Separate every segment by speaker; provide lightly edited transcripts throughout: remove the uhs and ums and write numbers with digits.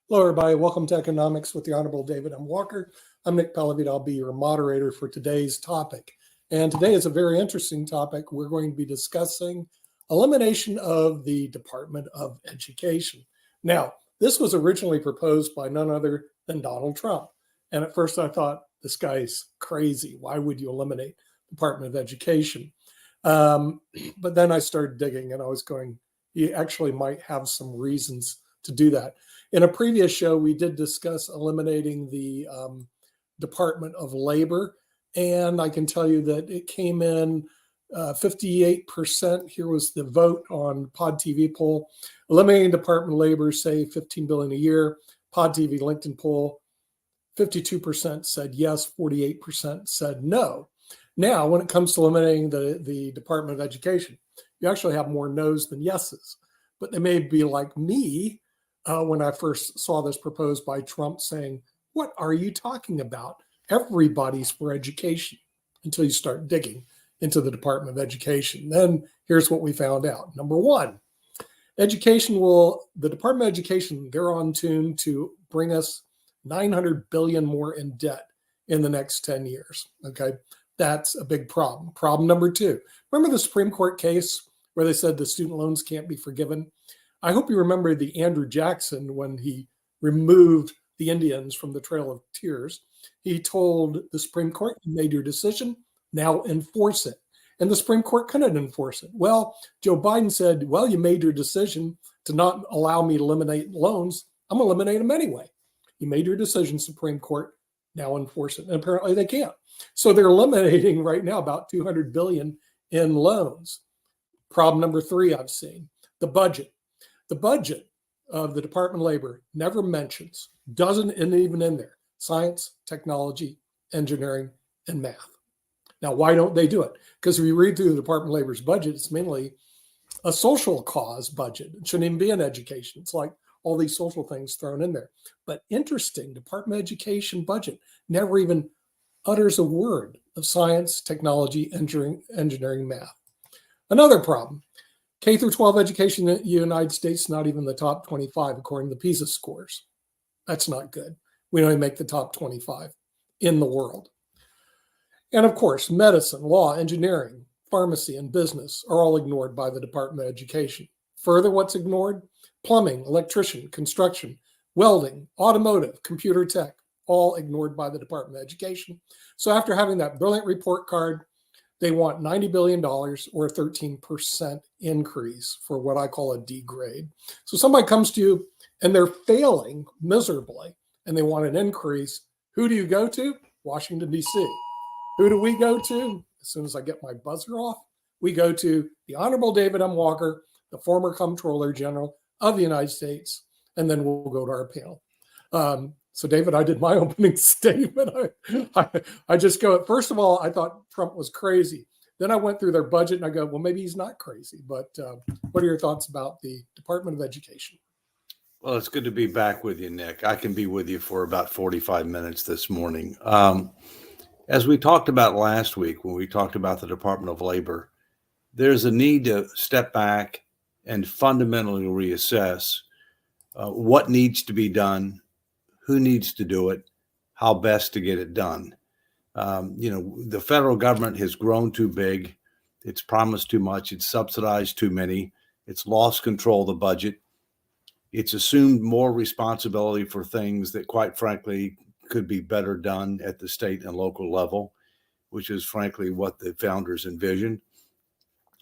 Speaker 1: Hello, everybody. Welcome to Economics with the Honorable David M. Walker. I'm Nick Pellavita. I'll be your moderator for today's topic. And today is a very interesting topic. We're going to be discussing elimination of the Department of Education. Now, this was originally proposed by none other than Donald Trump. And at first I thought, this guy's crazy. Why would you eliminate the Department of Education? But then I started digging and I was going, he actually might have some reasons to do that. In a previous show, we did discuss eliminating the Department of Labor, and I can tell you that it came in 58%. Here was the vote on Pod TV poll. Eliminating Department of Labor, say $15 billion a year. Pod TV LinkedIn poll, 52% said yes, 48% said no. Now, when it comes to eliminating the Department of Education, you actually have more no's than yeses, but they may be like me. When I first saw this proposed by Trump saying, what are you talking about? Everybody's for education, until you start digging into the Department of Education. Then here's what we found out. Number one, the Department of Education, they're on tune to bring us 900 billion more in debt in the next 10 years. Okay, that's a big problem. Problem number two, remember the Supreme Court case where they said the student loans can't be forgiven? I hope you remember the Andrew Jackson when he removed the Indians from the Trail of Tears. He told the Supreme Court, you made your decision, now enforce it. And the Supreme Court couldn't enforce it. Well, Joe Biden said, well, you made your decision to not allow me to eliminate loans. I'm going to eliminate them anyway. You made your decision, Supreme Court, now enforce it. And apparently they can't. So they're eliminating right now about 200 billion in loans. Problem number three I've seen, the budget. The budget of the Department of Labor never mentions, isn't even in there, science, technology, engineering, and math. Now, why don't they do it? Because if you read through the Department of Labor's budget, it's mainly a social cause budget. It shouldn't even be in education. It's like all these social things thrown in there. But interesting, Department of Education budget never even utters a word of science, technology, engineering, math. Another problem. K through 12 education in the United States, not even the top 25, according to PISA scores. That's not good. We don't even make the top 25 in the world. And of course, medicine, law, engineering, pharmacy, and business are all ignored by the Department of Education. Further, what's ignored? Plumbing, electrician, construction, welding, automotive, computer tech, all ignored by the Department of Education. So after having that brilliant report card, they want $90 billion or a 13% increase for what I call a D grade. So somebody comes to you and they're failing miserably and they want an increase. Who do you go to? Washington, D.C. Who do we go to? As soon as I get my buzzer off, we go to the Honorable David M. Walker, the former Comptroller General of the United States, and then we'll go to our panel. So, David, I did my opening statement. I just go, first of all, I thought Trump was crazy. Then I went through their budget and I go, well, maybe he's not crazy. But what are your thoughts about the Department of Education?
Speaker 2: Well, it's good to be back with you, Nick. I can be with you for about 45 minutes this morning. As we talked about last week, when we talked about the Department of Labor, there's a need to step back and fundamentally reassess what needs to be done, who needs to do it, how best to get it done. The federal government has grown too big. It's promised too much. It's subsidized too many. It's lost control of the budget. It's assumed more responsibility for things that, quite frankly, could be better done at the state and local level, which is, frankly, what the founders envisioned.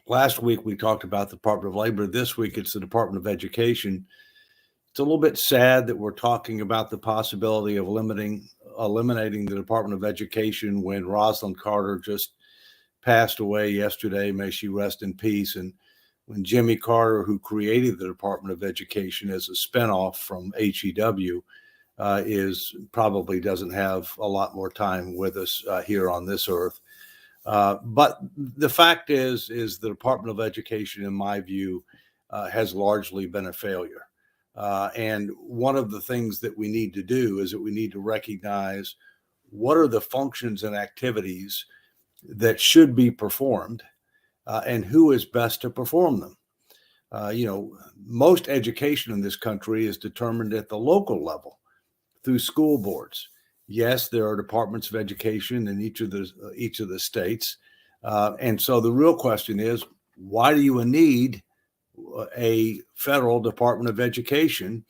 Speaker 2: Last week, we talked about the Department of Labor. This week, it's the Department of Education. It's a little bit sad that we're talking about the possibility of eliminating the Department of Education when Rosalynn Carter just passed away yesterday. May she rest in peace. And when Jimmy Carter, who created the Department of Education as a spinoff from HEW, probably doesn't have a lot more time with us here on this earth. But the fact is the Department of Education, in my view, has largely been a failure. And one of the things that we need to do is that we need to recognize what are the functions and activities that should be performed and who is best to perform them. Most education in this country is determined at the local level through school boards. Yes, there are departments of education in each of the states. And so the real question is, why do you need a federal Department of Education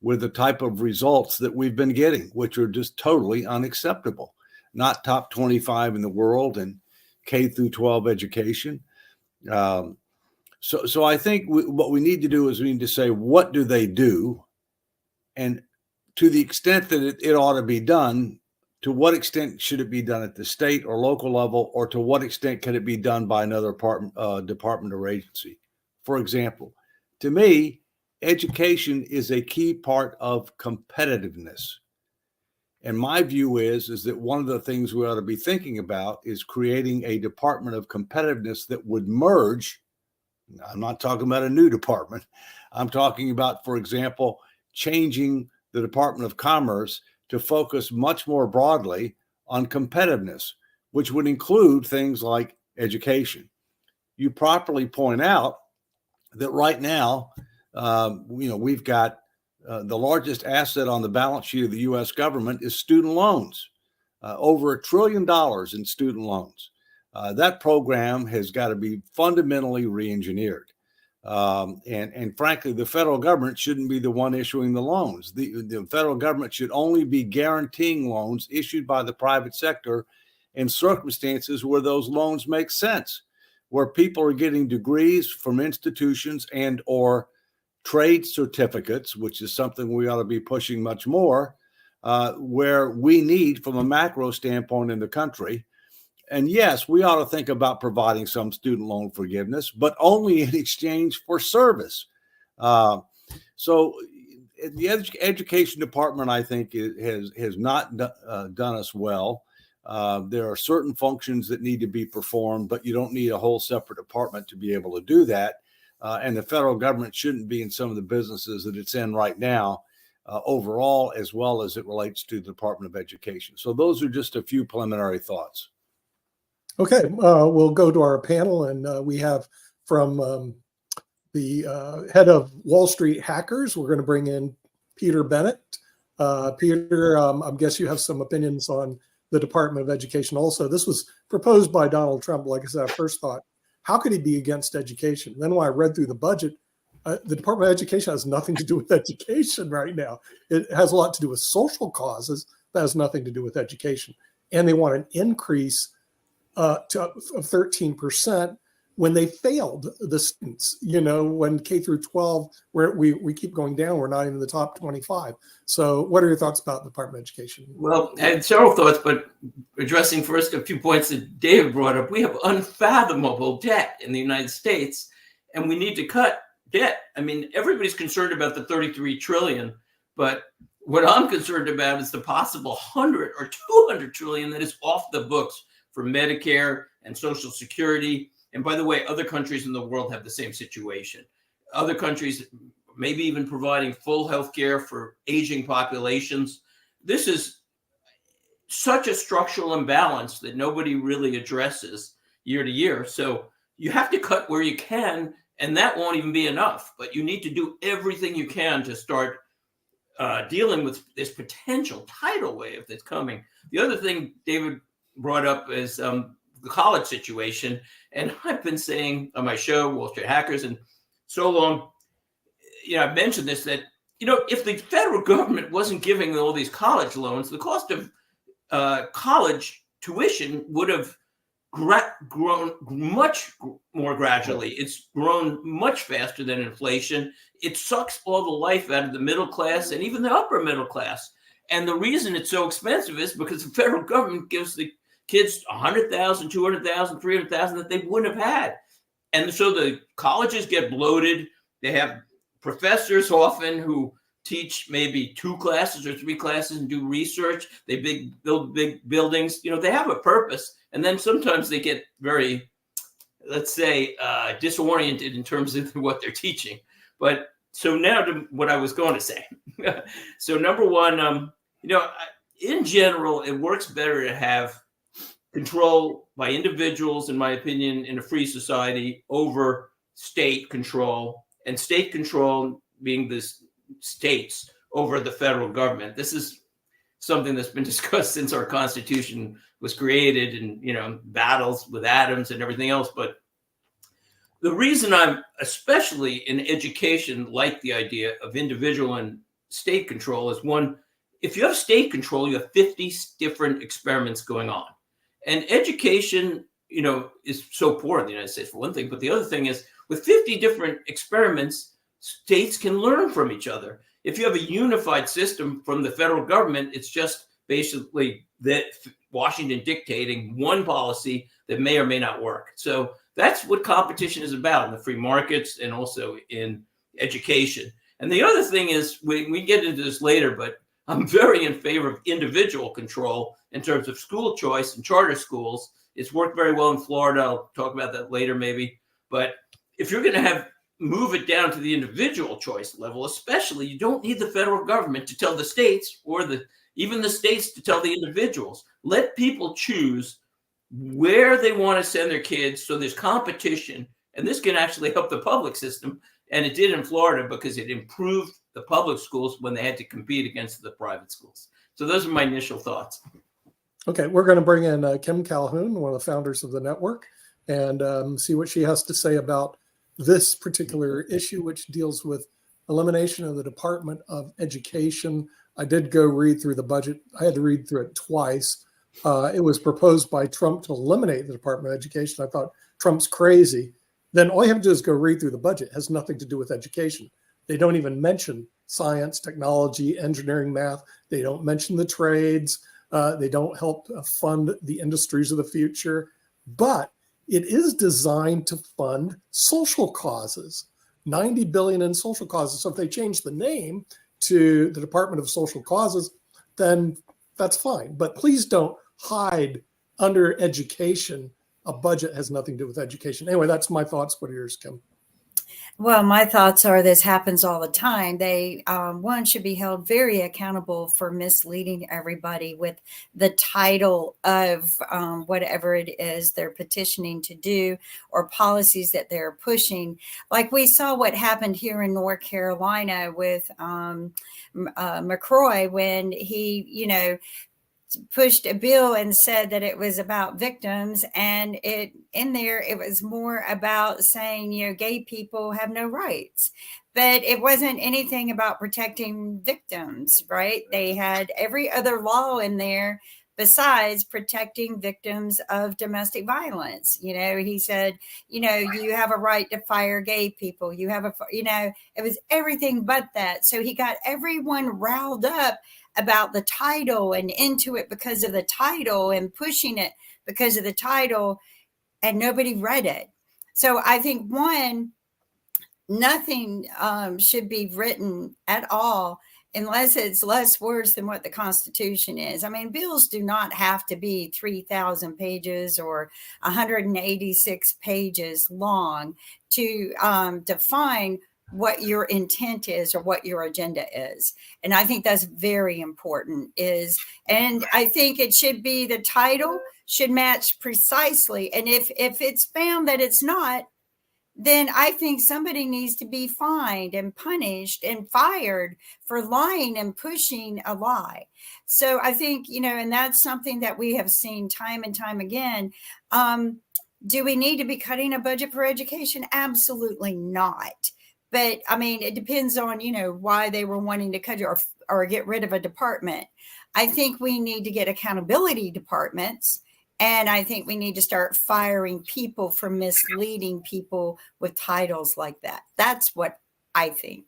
Speaker 2: with the type of results that we've been getting, which are just totally unacceptable? Not top 25 in the world in K through 12 education. So I think what we need to do is we need to say, what do they do? And to the extent that it ought to be done, to what extent should it be done at the state or local level, or to what extent can it be done by another department or agency? For example, to me, education is a key part of competitiveness. And my view is that one of the things we ought to be thinking about is creating a department of competitiveness that would merge. I'm not talking about a new department. I'm talking about, for example, changing the Department of Commerce to focus much more broadly on competitiveness, which would include things like education. You properly point out that right now, we've got the largest asset on the balance sheet of the U.S. government is student loans, over $1 trillion in student loans. That program has got to be fundamentally re-engineered. And frankly, the federal government shouldn't be the one issuing the loans. The federal government should only be guaranteeing loans issued by the private sector in circumstances where those loans make sense, where people are getting degrees from institutions and or trade certificates, which is something we ought to be pushing much more, where we need from a macro standpoint in the country. And yes, we ought to think about providing some student loan forgiveness, but only in exchange for service. So the education department, I think, has not done us well. There are certain functions that need to be performed, but you don't need a whole separate department to be able to do that. And the federal government shouldn't be in some of the businesses that it's in right now, overall, as well as it relates to the Department of Education. So those are just a few preliminary thoughts.
Speaker 1: Okay, we'll go to our panel, and we have from the head of Wall Street Hackers, we're going to bring in Peter Bennett. Peter, I guess you have some opinions on the Department of Education also. This was proposed by Donald Trump. Like I said, I first thought, how could he be against education? Then when I read through the budget, the Department of Education has nothing to do with education right now. It has a lot to do with social causes, but has nothing to do with education. And they want an increase of 13% when they failed the students, when K through 12, where we keep going down, we're not even in the top 25. So what are your thoughts about the Department of Education?
Speaker 3: Well, I had several thoughts, but addressing first a few points that David brought up, we have unfathomable debt in the United States, and we need to cut debt. I mean, everybody's concerned about the 33 trillion, but what I'm concerned about is the possible 100 or 200 trillion that is off the books for Medicare and Social Security. And by the way, other countries in the world have the same situation. Other countries maybe even providing full health care for aging populations. This is such a structural imbalance that nobody really addresses year to year. So you have to cut where you can, and that won't even be enough. But you need to do everything you can to start dealing with this potential tidal wave that's coming. The other thing David brought up is the college situation. And I've been saying on my show, Wall Street Hackers, and so long, I've mentioned this, that, if the federal government wasn't giving all these college loans, the cost of college tuition would have grown much more gradually. It's grown much faster than inflation. It sucks all the life out of the middle class and even the upper middle class. And the reason it's so expensive is because the federal government gives the kids $100,000, $200,000, $300,000 that they wouldn't have had. And so the colleges get bloated. They have professors often who teach maybe 2 classes or 3 classes and do research. They build big buildings. They have a purpose. And then sometimes they get very, let's say, disoriented in terms of what they're teaching. But so now to what I was going to say. So number one, in general, it works better to have control by individuals, in my opinion, in a free society over state control. and state control being the states over the federal government. This is something that's been discussed since our Constitution was created, and battles with Adams and everything else. But the reason I'm especially in education like the idea of individual and state control is, one, if you have state control, you have 50 different experiments going on. And education, is so poor in the United States, for one thing. But the other thing is, with 50 different experiments, states can learn from each other. If you have a unified system from the federal government, it's just basically that Washington dictating one policy that may or may not work. So that's what competition is about in the free markets and also in education. And the other thing is, we get into this later, but I'm very in favor of individual control in terms of school choice and charter schools. It's worked very well in Florida. I'll talk about that later maybe. But if you're going to move it down to the individual choice level, especially, you don't need the federal government to tell the states, or even the states to tell the individuals. Let people choose where they want to send their kids, so there's competition. And this can actually help the public system. And it did in Florida, because it improved the public schools when they had to compete against the private schools. So those are my initial thoughts.
Speaker 1: Okay, we're going to bring in Kim Calhoun, one of the founders of the network, and see what she has to say about this particular issue, which deals with elimination of the Department of Education. I did go read through the budget. I had to read through it twice. It was proposed by Trump to eliminate the Department of Education. I thought, Trump's crazy. Then all you have to do is go read through the budget. It has nothing to do with education. They don't even mention science, technology, engineering, math. They don't mention the trades. They don't help fund the industries of the future. But it is designed to fund social causes, $90 billion in social causes. So if they change the name to the Department of Social Causes, then that's fine. But please don't hide under education. A budget has nothing to do with education. Anyway, that's my thoughts. What are yours, Kim?
Speaker 4: Well, my thoughts are this happens all the time. They, one, should be held very accountable for misleading everybody with the title of whatever it is they're petitioning to do, or policies that they're pushing. Like we saw what happened here in North Carolina with McCrory, when he, pushed a bill and said that it was about victims, and it was more about saying, gay people have no rights, but it wasn't anything about protecting victims, right? They had every other law in there besides protecting victims of domestic violence. He said, you have a right to fire gay people. You have it was everything but that. So he got everyone riled up about the title and into it because of the title, and pushing it because of the title, and nobody read it. So I think, one, nothing should be written at all unless it's less words than what the Constitution is. I mean, bills do not have to be 3,000 pages or 186 pages long to define what your intent is or what your agenda is. And I think that's very important. And I think it should be, the title should match precisely. And if it's found that it's not, then I think somebody needs to be fined and punished and fired for lying and pushing a lie. So I think, and that's something that we have seen time and time again. Do we need to be cutting a budget for education? Absolutely not. But I mean, it depends on, why they were wanting to cut it or get rid of a department. I think we need to get accountability departments. And I think we need to start firing people for misleading people with titles like that. That's what I think.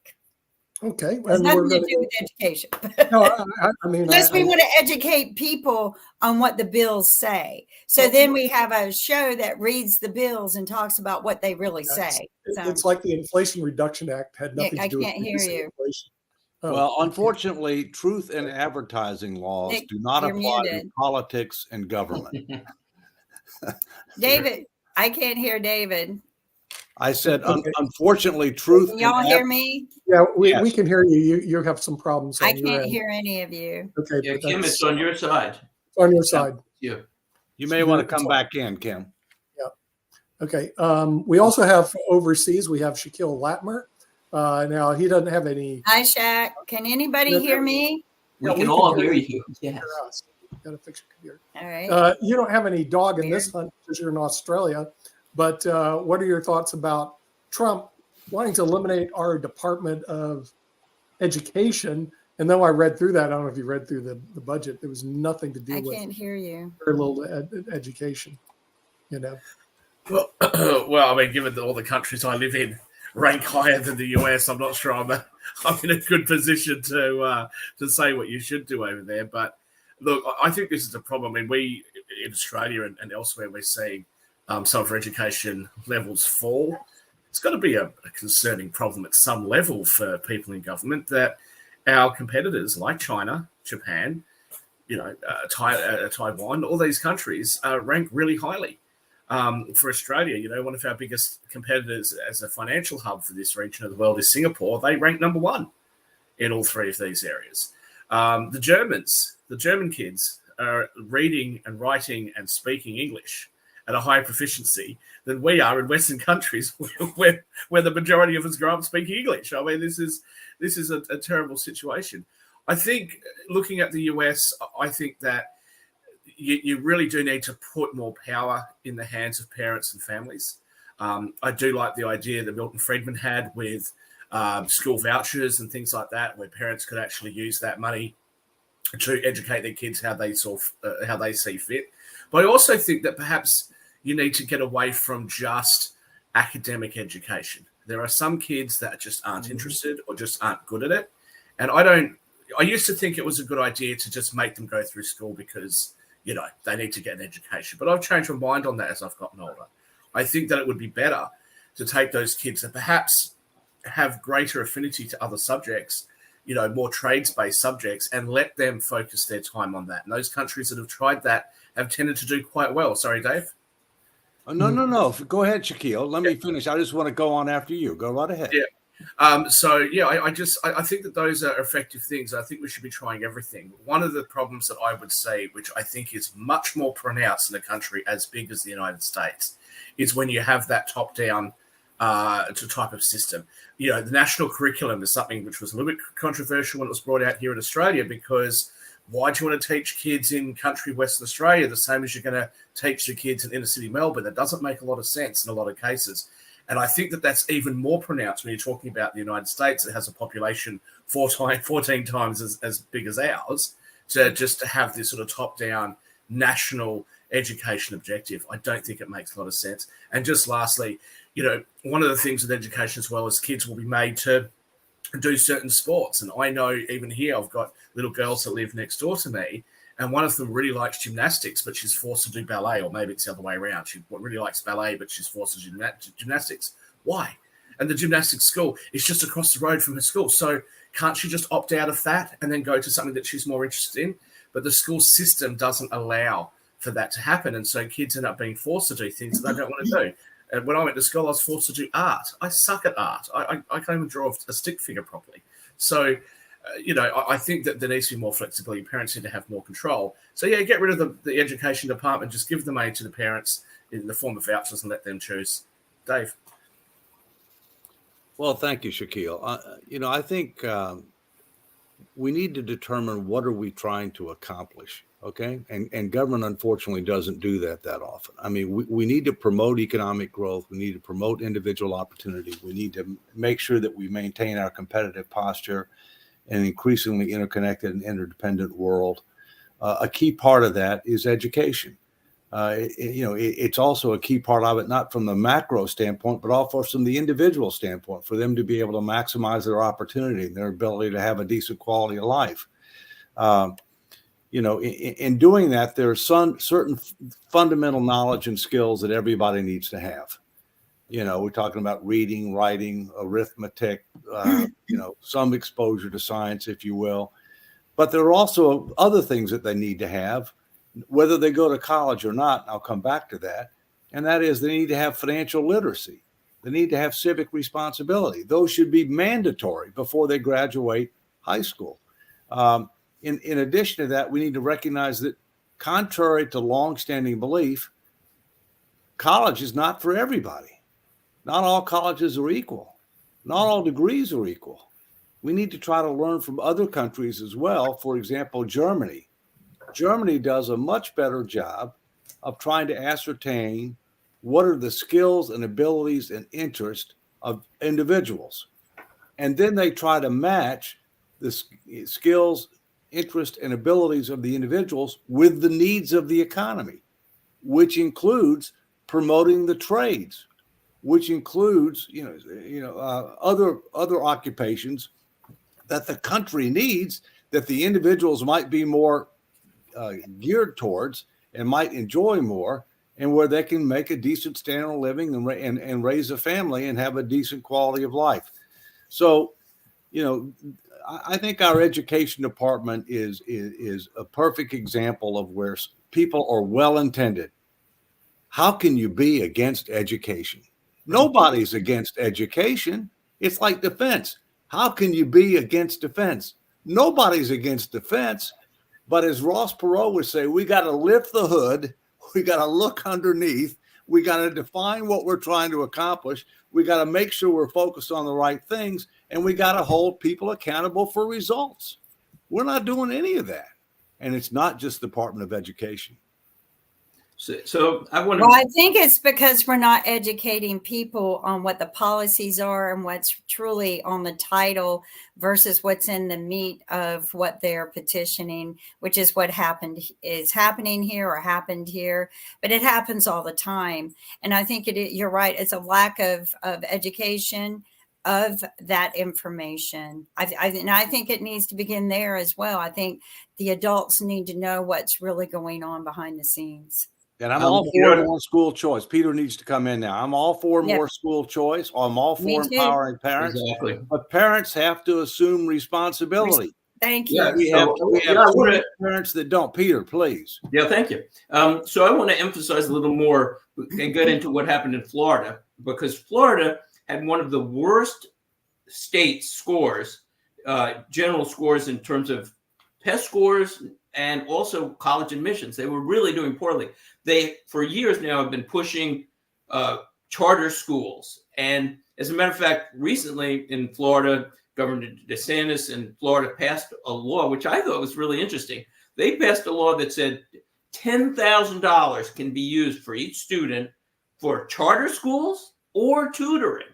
Speaker 1: Okay.
Speaker 4: It has nothing to do with education.
Speaker 1: No, I mean,
Speaker 4: unless we want to educate people on what the bills say. So then we have a show that reads the bills and talks about what they really say.
Speaker 1: It's like the Inflation Reduction Act had nothing to do with
Speaker 4: hear you.
Speaker 1: inflation. Oh,
Speaker 2: well, unfortunately, truth and advertising laws
Speaker 4: Nick,
Speaker 2: do not
Speaker 4: you're
Speaker 2: apply
Speaker 4: muted.
Speaker 2: to politics and government.
Speaker 4: David, I can't hear David.
Speaker 2: I said,
Speaker 1: Okay.
Speaker 2: unfortunately, truth.
Speaker 4: Can y'all hear me?
Speaker 1: Yeah, we
Speaker 2: Yes.
Speaker 1: can hear you. You have some problems.
Speaker 4: I
Speaker 1: on your
Speaker 4: can't
Speaker 1: end.
Speaker 4: hear any of you.
Speaker 1: Okay,
Speaker 3: Yeah,
Speaker 1: but
Speaker 3: Kim,
Speaker 1: that's
Speaker 3: it's on your side.
Speaker 1: on your side.
Speaker 3: Yeah.
Speaker 2: You may want to come back in, Kim.
Speaker 1: Okay. We also have overseas, we have Shaquille Latmer. Now he doesn't have any.
Speaker 4: Hi, Shaq. Can anybody
Speaker 1: No,
Speaker 4: hear
Speaker 1: no.
Speaker 4: me?
Speaker 3: We
Speaker 1: Yeah,
Speaker 3: can
Speaker 1: we
Speaker 3: all
Speaker 1: can
Speaker 3: hear
Speaker 1: hear
Speaker 3: you. Yes.
Speaker 1: Hear us. Got to fix your computer.
Speaker 4: All right.
Speaker 1: You don't have any dog in this
Speaker 4: Weird.
Speaker 1: hunt because you're in Australia. But what are your thoughts about Trump wanting to eliminate our Department of Education? And then I read through that. I don't know if you read through the budget. There was nothing to do
Speaker 4: I
Speaker 1: with
Speaker 4: can't hear you.
Speaker 1: very little education. You know.
Speaker 5: Well, well, I mean, given that all the countries I live in rank higher than the US, I'm not sure I'm in a good position to say what you should do over there. But look, I think this is a problem. I mean, we in Australia and elsewhere, we're seeing some of our education levels fall. It's got to be a concerning problem at some level for people in government that our competitors like China, Japan, Taiwan, all these countries rank really highly. For Australia, one of our biggest competitors as a financial hub for this region of the world is Singapore. They rank number one in all three of these areas. The German kids are reading and writing and speaking English at a higher proficiency than we are in Western countries where the majority of us grow up speaking English. I mean, this is a terrible situation. I think looking at the US, I think that you really do need to put more power in the hands of parents and families. I do like the idea that Milton Friedman had with school vouchers and things like that, where parents could actually use that money to educate their kids how they see fit. But I also think that perhaps you need to get away from just academic education. There are some kids that just aren't interested or just aren't good at it. And I used to think it was a good idea to just make them go through school because they need to get an education. But I've changed my mind on that as I've gotten older. I think that it would be better to take those kids that perhaps have greater affinity to other subjects, more trades-based subjects, and let them focus their time on that. And those countries that have tried that have tended to do quite well. Sorry, Dave.
Speaker 2: No. Go ahead, Shaquille. Let me finish. I just want to go on after you. Go right ahead.
Speaker 5: Yeah. I think that those are effective things. I think we should be trying everything. One of the problems that I would say, which I think is much more pronounced in a country as big as the United States, is when you have that top-down type of system. The national curriculum is something which was a little bit controversial when it was brought out here in Australia, because why do you want to teach kids in country Western Australia the same as you're going to teach the kids in inner city Melbourne? That doesn't make a lot of sense in a lot of cases. And I think that that's even more pronounced when you're talking about the United States. It has a population 14 times as big as ours, to have this sort of top-down national education objective. I don't think it makes a lot of sense. And just lastly, one of the things with education as well is kids will be made to do certain sports. And I know even here I've got little girls that live next door to me, and one of them really likes gymnastics, but she's forced to do ballet, or maybe it's the other way around. She really likes ballet, but she's forced to do gymnastics. Why? And the gymnastics school is just across the road from her school. So can't she just opt out of that and then go to something that she's more interested in? But the school system doesn't allow for that to happen. And so kids end up being forced to do things that they don't want to do. And when I went to school, I was forced to do art. I suck at art. I can't even draw a stick figure properly. So I think that there needs to be more flexibility. Parents need to have more control. So, yeah, get rid of the education department. Just give the money to the parents in the form of vouchers and let them choose. Dave.
Speaker 2: Well, thank you, Shaquille. I think we need to determine what are we trying to accomplish, okay? And government, unfortunately, doesn't do that often. I mean, we need to promote economic growth. We need to promote individual opportunity. We need to make sure that we maintain our competitive posture in an increasingly interconnected and interdependent world. A key part of that is education. It's also a key part of it, not from the macro standpoint, but also from the individual standpoint, for them to be able to maximize their opportunity and their ability to have a decent quality of life. In doing that, there are certain fundamental knowledge and skills that everybody needs to have. We're talking about reading, writing, arithmetic, some exposure to science, if you will. But there are also other things that they need to have, whether they go to college or not. I'll come back to that. And that is, they need to have financial literacy. They need to have civic responsibility. Those should be mandatory before they graduate high school. In addition to that, we need to recognize that, contrary to longstanding belief, college is not for everybody. Not all colleges are equal. Not all degrees are equal. We need to try to learn from other countries as well. For example, Germany. Germany does a much better job of trying to ascertain what are the skills and abilities and interests of individuals. And then they try to match the skills, interests, and abilities of the individuals with the needs of the economy, which includes promoting the trades, which includes other occupations that the country needs, that the individuals might be more geared towards and might enjoy more, and where they can make a decent standard of living and raise a family and have a decent quality of life. So, I think our education department is a perfect example of where people are well intended. How can you be against education? Nobody's against education. It's like defense. How can you be against defense? Nobody's against defense. But as Ross Perot would say, we got to lift the hood. We got to look underneath. We got to define what we're trying to accomplish. We got to make sure we're focused on the right things. And we got to hold people accountable for results. We're not doing any of that. And it's not just the Department of Education.
Speaker 3: So I want to.
Speaker 4: Well, I think it's because we're not educating people on what the policies are and what's truly on the title versus what's in the meat of what they're petitioning, which is what is happening here or happened here. But it happens all the time. And I think you're right. It's a lack of education of that information. And I think it needs to begin there as well. I think the adults need to know what's really going on behind the scenes.
Speaker 2: And I'm all for more school choice. Peter needs to come in now. I'm all for more school choice. I'm all for empowering parents.
Speaker 3: Exactly.
Speaker 2: But parents have to assume responsibility.
Speaker 4: Thank you.
Speaker 3: Yeah,
Speaker 2: We have parents that don't. Peter, please.
Speaker 3: Yeah, thank you. So I want to emphasize a little more and get into what happened in Florida, because Florida had one of the worst state scores, general scores in terms of test scores and also college admissions. They were really doing poorly. They, for years now, have been pushing charter schools. And as a matter of fact, recently in Florida, Governor DeSantis in Florida passed a law, which I thought was really interesting. They passed a law that said $10,000 can be used for each student for charter schools or tutoring.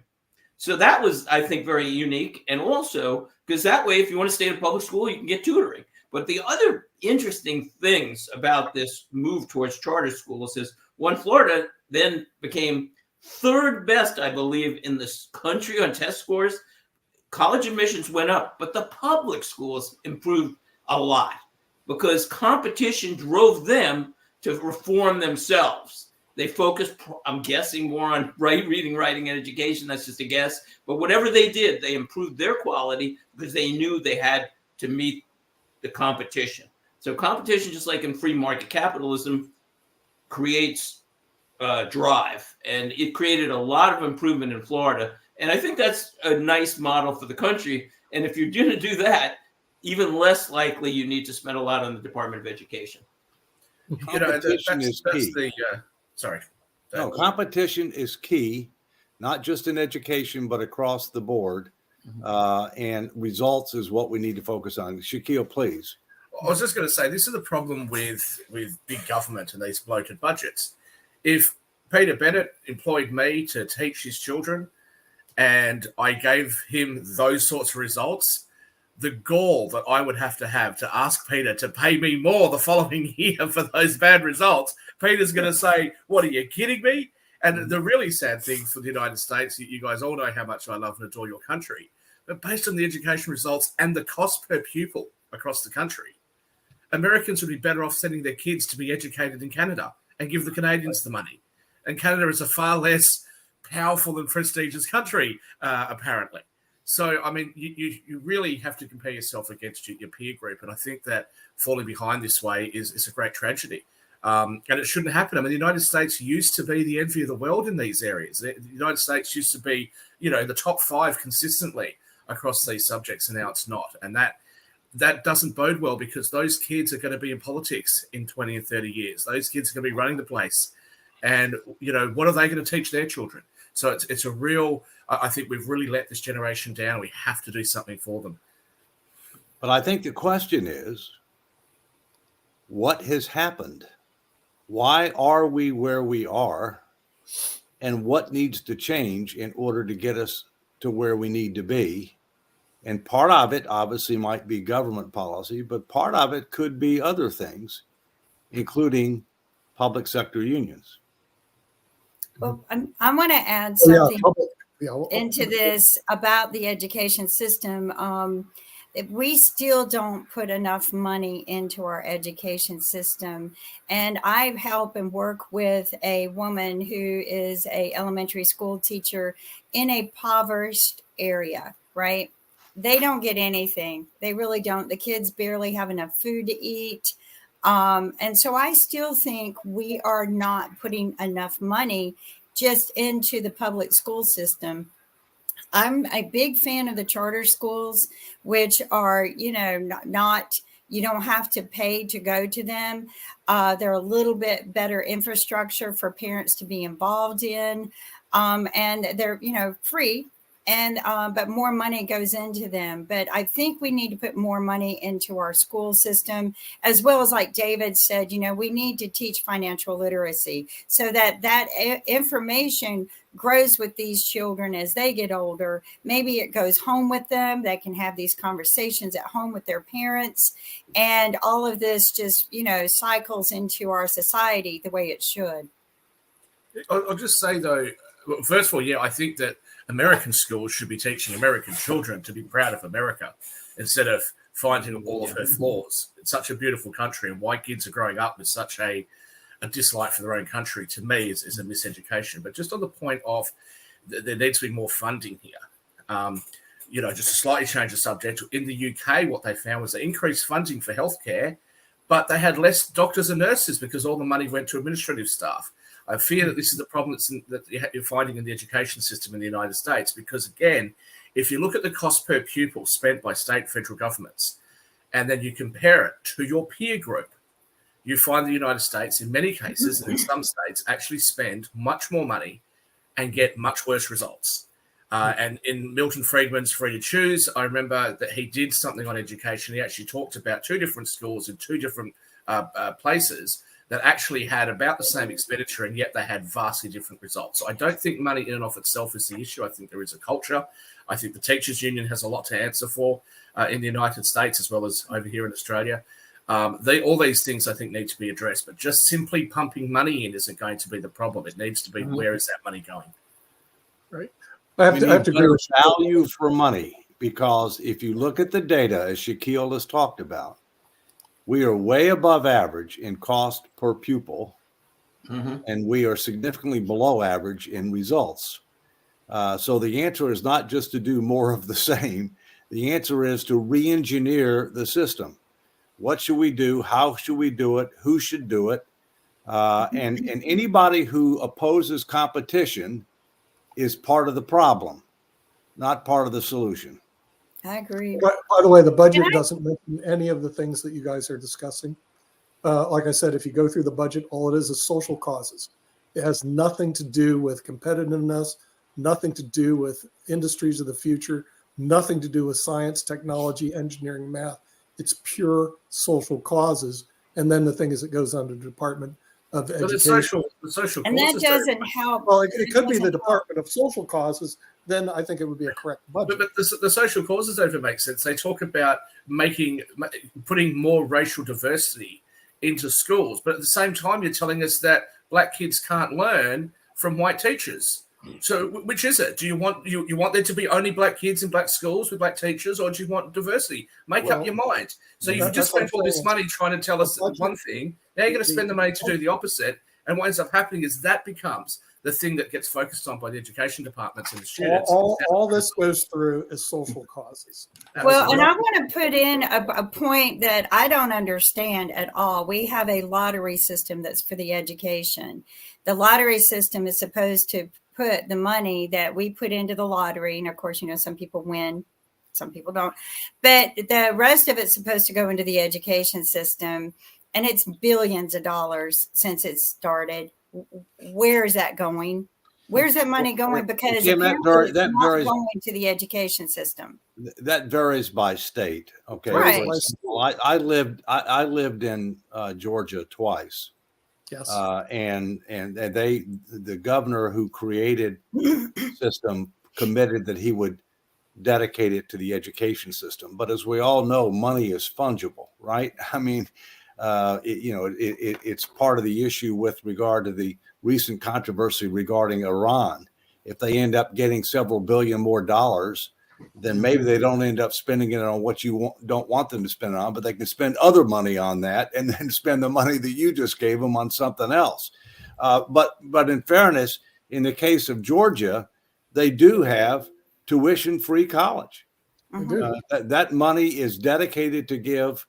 Speaker 3: So that was, I think, very unique. And also, because that way, if you want to stay in public school, you can get tutoring. But the other interesting things about this move towards charter schools is, one, Florida then became third best, I believe, in this country on test scores. College admissions went up, but the public schools improved a lot because competition drove them to reform themselves. They focused, I'm guessing, more on reading, writing, and education. That's just a guess. But whatever they did, they improved their quality because they knew they had to meet the competition. So competition, just like in free market capitalism, creates drive. And it created a lot of improvement in Florida. And I think that's a nice model for the country. And if you're going to do that, even less likely you need to spend a lot on the Department of Education.
Speaker 2: Competition is key.
Speaker 5: Sorry.
Speaker 2: No, competition is key, not just in education, but across the board. And results is what we need to focus on. Shaquille, please.
Speaker 5: I was just going to say, this is the problem with big government and these bloated budgets. If Peter Bennett employed me to teach his children and I gave him those sorts of results, the gall that I would have to ask Peter to pay me more the following year for those bad results, Peter's going to say, what, are you kidding me? And the really sad thing for the United States, you guys all know how much I love and adore your country, but based on the education results and the cost per pupil across the country, Americans would be better off sending their kids to be educated in Canada and give the Canadians the money. And Canada is a far less powerful and prestigious country, apparently. So, I mean, you really have to compare yourself against your peer group. And I think that falling behind this way is a great tragedy. And it shouldn't happen. I mean, the United States used to be the envy of the world in these areas. The United States used to be, the top 5 consistently across these subjects, and now it's not. And that doesn't bode well, because those kids are going to be in politics in 20 and 30 years. Those kids are going to be running the place. And, what are they going to teach their children? So it's a real, I think we've really let this generation down. We have to do something for them.
Speaker 2: But I think the question is, what has happened? Why are we where we are? And what needs to change in order to get us to where we need to be? And part of it obviously might be government policy, but part of it could be other things, including public sector unions.
Speaker 4: Well, I want to add
Speaker 1: Oh, yeah,
Speaker 4: something
Speaker 1: public- yeah, well,
Speaker 4: into this about the education system. We still don't put enough money into our education system. And I help and work with a woman who is a elementary school teacher in a impoverished area, right? They don't get anything. They really don't. The kids barely have enough food to eat. And so I still think we are not putting enough money just into the public school system. I'm a big fan of the charter schools, which are, not you don't have to pay to go to them. They're a little bit better infrastructure for parents to be involved in. And they're, free. And but more money goes into them. But I think we need to put more money into our school system, as well as, like David said, we need to teach financial literacy so that information grows with these children as they get older. Maybe it goes home with them. They can have these conversations at home with their parents. And all of this just, cycles into our society the way it should.
Speaker 5: I'll just say, though, first of all, I think that American schools should be teaching American children to be proud of America instead of finding all of her flaws. It's such a beautiful country, and why kids are growing up with such a dislike for their own country, to me, is a miseducation. But just on the point of there needs to be more funding here. Just to slightly change the subject, in the UK, what they found was they increased funding for healthcare, but they had less doctors and nurses because all the money went to administrative staff. I fear that this is the problem that you're finding in the education system in the United States, because, again, if you look at the cost per pupil spent by state and federal governments, and then you compare it to your peer group, you find the United States, in many cases, and in some states, actually spend much more money and get much worse results. And in Milton Friedman's Free to Choose, I remember that he did something on education. He actually talked about 2 different schools in 2 different places that actually had about the same expenditure, and yet they had vastly different results. So I don't think money in and of itself is the issue. I think there is a culture. I think the teachers union has a lot to answer for in the United States, as well as over here in Australia. All these things I think need to be addressed, but just simply pumping money in isn't going to be the problem. It needs to be, where is that money going?
Speaker 1: Right. I have to agree with
Speaker 2: value for money, because if you look at the data, as Shaquille has talked about, we are way above average in cost per pupil, and we are significantly below average in results. So the answer is not just to do more of the same. The answer is to re-engineer the system. What should we do? How should we do it? Who should do it? And anybody who opposes competition is part of the problem, not part of the solution.
Speaker 4: I agree.
Speaker 1: By the way, the budget doesn't mention any of the things that you guys are discussing. Like I said, if you go through the budget, all it is social causes. It has nothing to do with competitiveness, nothing to do with industries of the future, nothing to do with science, technology, engineering, math. It's pure social causes. And then the thing is, it goes under the Department of Education.
Speaker 5: The social
Speaker 4: And that
Speaker 5: causes
Speaker 4: doesn't help.
Speaker 1: Well, it could be the Department of Social Causes. Then I think it would be a correct budget.
Speaker 5: But the social causes don't even make sense. They talk about putting more racial diversity into schools, but at the same time, you're telling us that black kids can't learn from white teachers. So which is it? Do you want there to be only black kids in black schools with black teachers, or do you want diversity? Make up your mind. So you've just spent all this money trying to tell us one thing. Now you're going to spend the money to do the opposite. And what ends up happening is that becomes the thing that gets focused on by the education departments and the students.
Speaker 1: All this goes through is social causes.
Speaker 4: Well, and I want to put in a point that I don't understand at all. We have a lottery system that's for the education. The lottery system is supposed to put the money that we put into the lottery. And of course, some people win, some people don't. But the rest of it's supposed to go into the education system. And it's billions of dollars since it started. Where is that going? Where's that money going? Because
Speaker 2: Kim,
Speaker 4: apparently
Speaker 2: that
Speaker 4: it's not
Speaker 2: varies.
Speaker 4: going to the education system.
Speaker 2: That varies by state. Okay.
Speaker 4: Right.
Speaker 2: For example, I lived in Georgia twice.
Speaker 1: Yes.
Speaker 2: And the governor who created the system committed that he would dedicate it to the education system. But as we all know, money is fungible, right? I mean, it's part of the issue with regard to the recent controversy regarding Iran. If they end up getting several billion more dollars, then maybe they don't end up spending it on what you don't want them to spend it on, but they can spend other money on that and then spend the money that you just gave them on something else. But in fairness, in the case of Georgia, they do have tuition-free college. That money is dedicated to give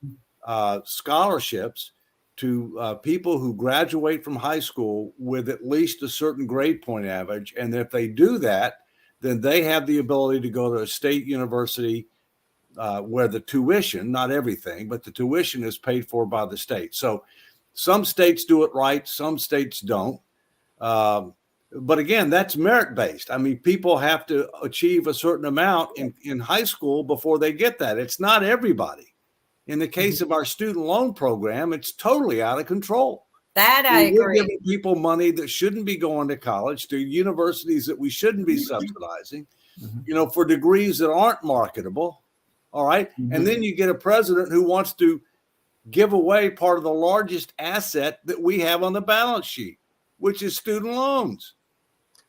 Speaker 2: scholarships to people who graduate from high school with at least a certain grade point average. And if they do that, then they have the ability to go to a state university where the tuition, not everything, but the tuition is paid for by the state. So some states do it right, some states don't. But again, that's merit-based. I mean, people have to achieve a certain amount in high school before they get that. It's not everybody. In the case of our student loan program, it's totally out of control.
Speaker 4: That I agree.
Speaker 2: We're giving people money that shouldn't be going to college, to universities that we shouldn't be subsidizing, for degrees that aren't marketable. All right. And then you get a president who wants to give away part of the largest asset that we have on the balance sheet, which is student loans.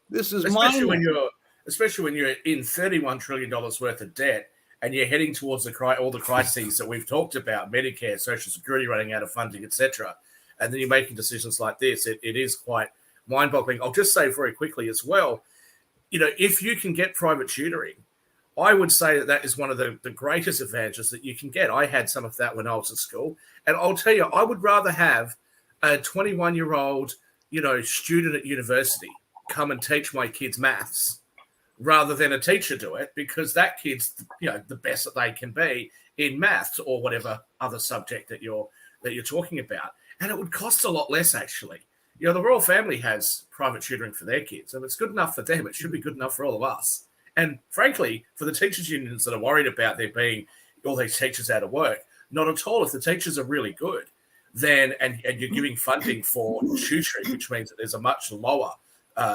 Speaker 2: This is
Speaker 5: especially when you're in $31 trillion worth of debt and you're heading towards all the crises that we've talked about, Medicare, Social Security running out of funding, etc. And then you're making decisions like this. It is quite mind-boggling. I'll just say very quickly as well, if you can get private tutoring, I would say that is one of the greatest advantages that you can get. I had some of that when I was at school. And I'll tell you, I would rather have a 21-year-old, student at university come and teach my kids maths rather than a teacher do it, because that kid's, the best that they can be in maths or whatever other subject that you're talking about. And it would cost a lot less, actually. The royal family has private tutoring for their kids. If it's good enough for them, it should be good enough for all of us. And frankly, for the teachers' unions that are worried about there being all these teachers out of work, not at all. If the teachers are really good, then and you're giving funding for tutoring, which means that there's a much lower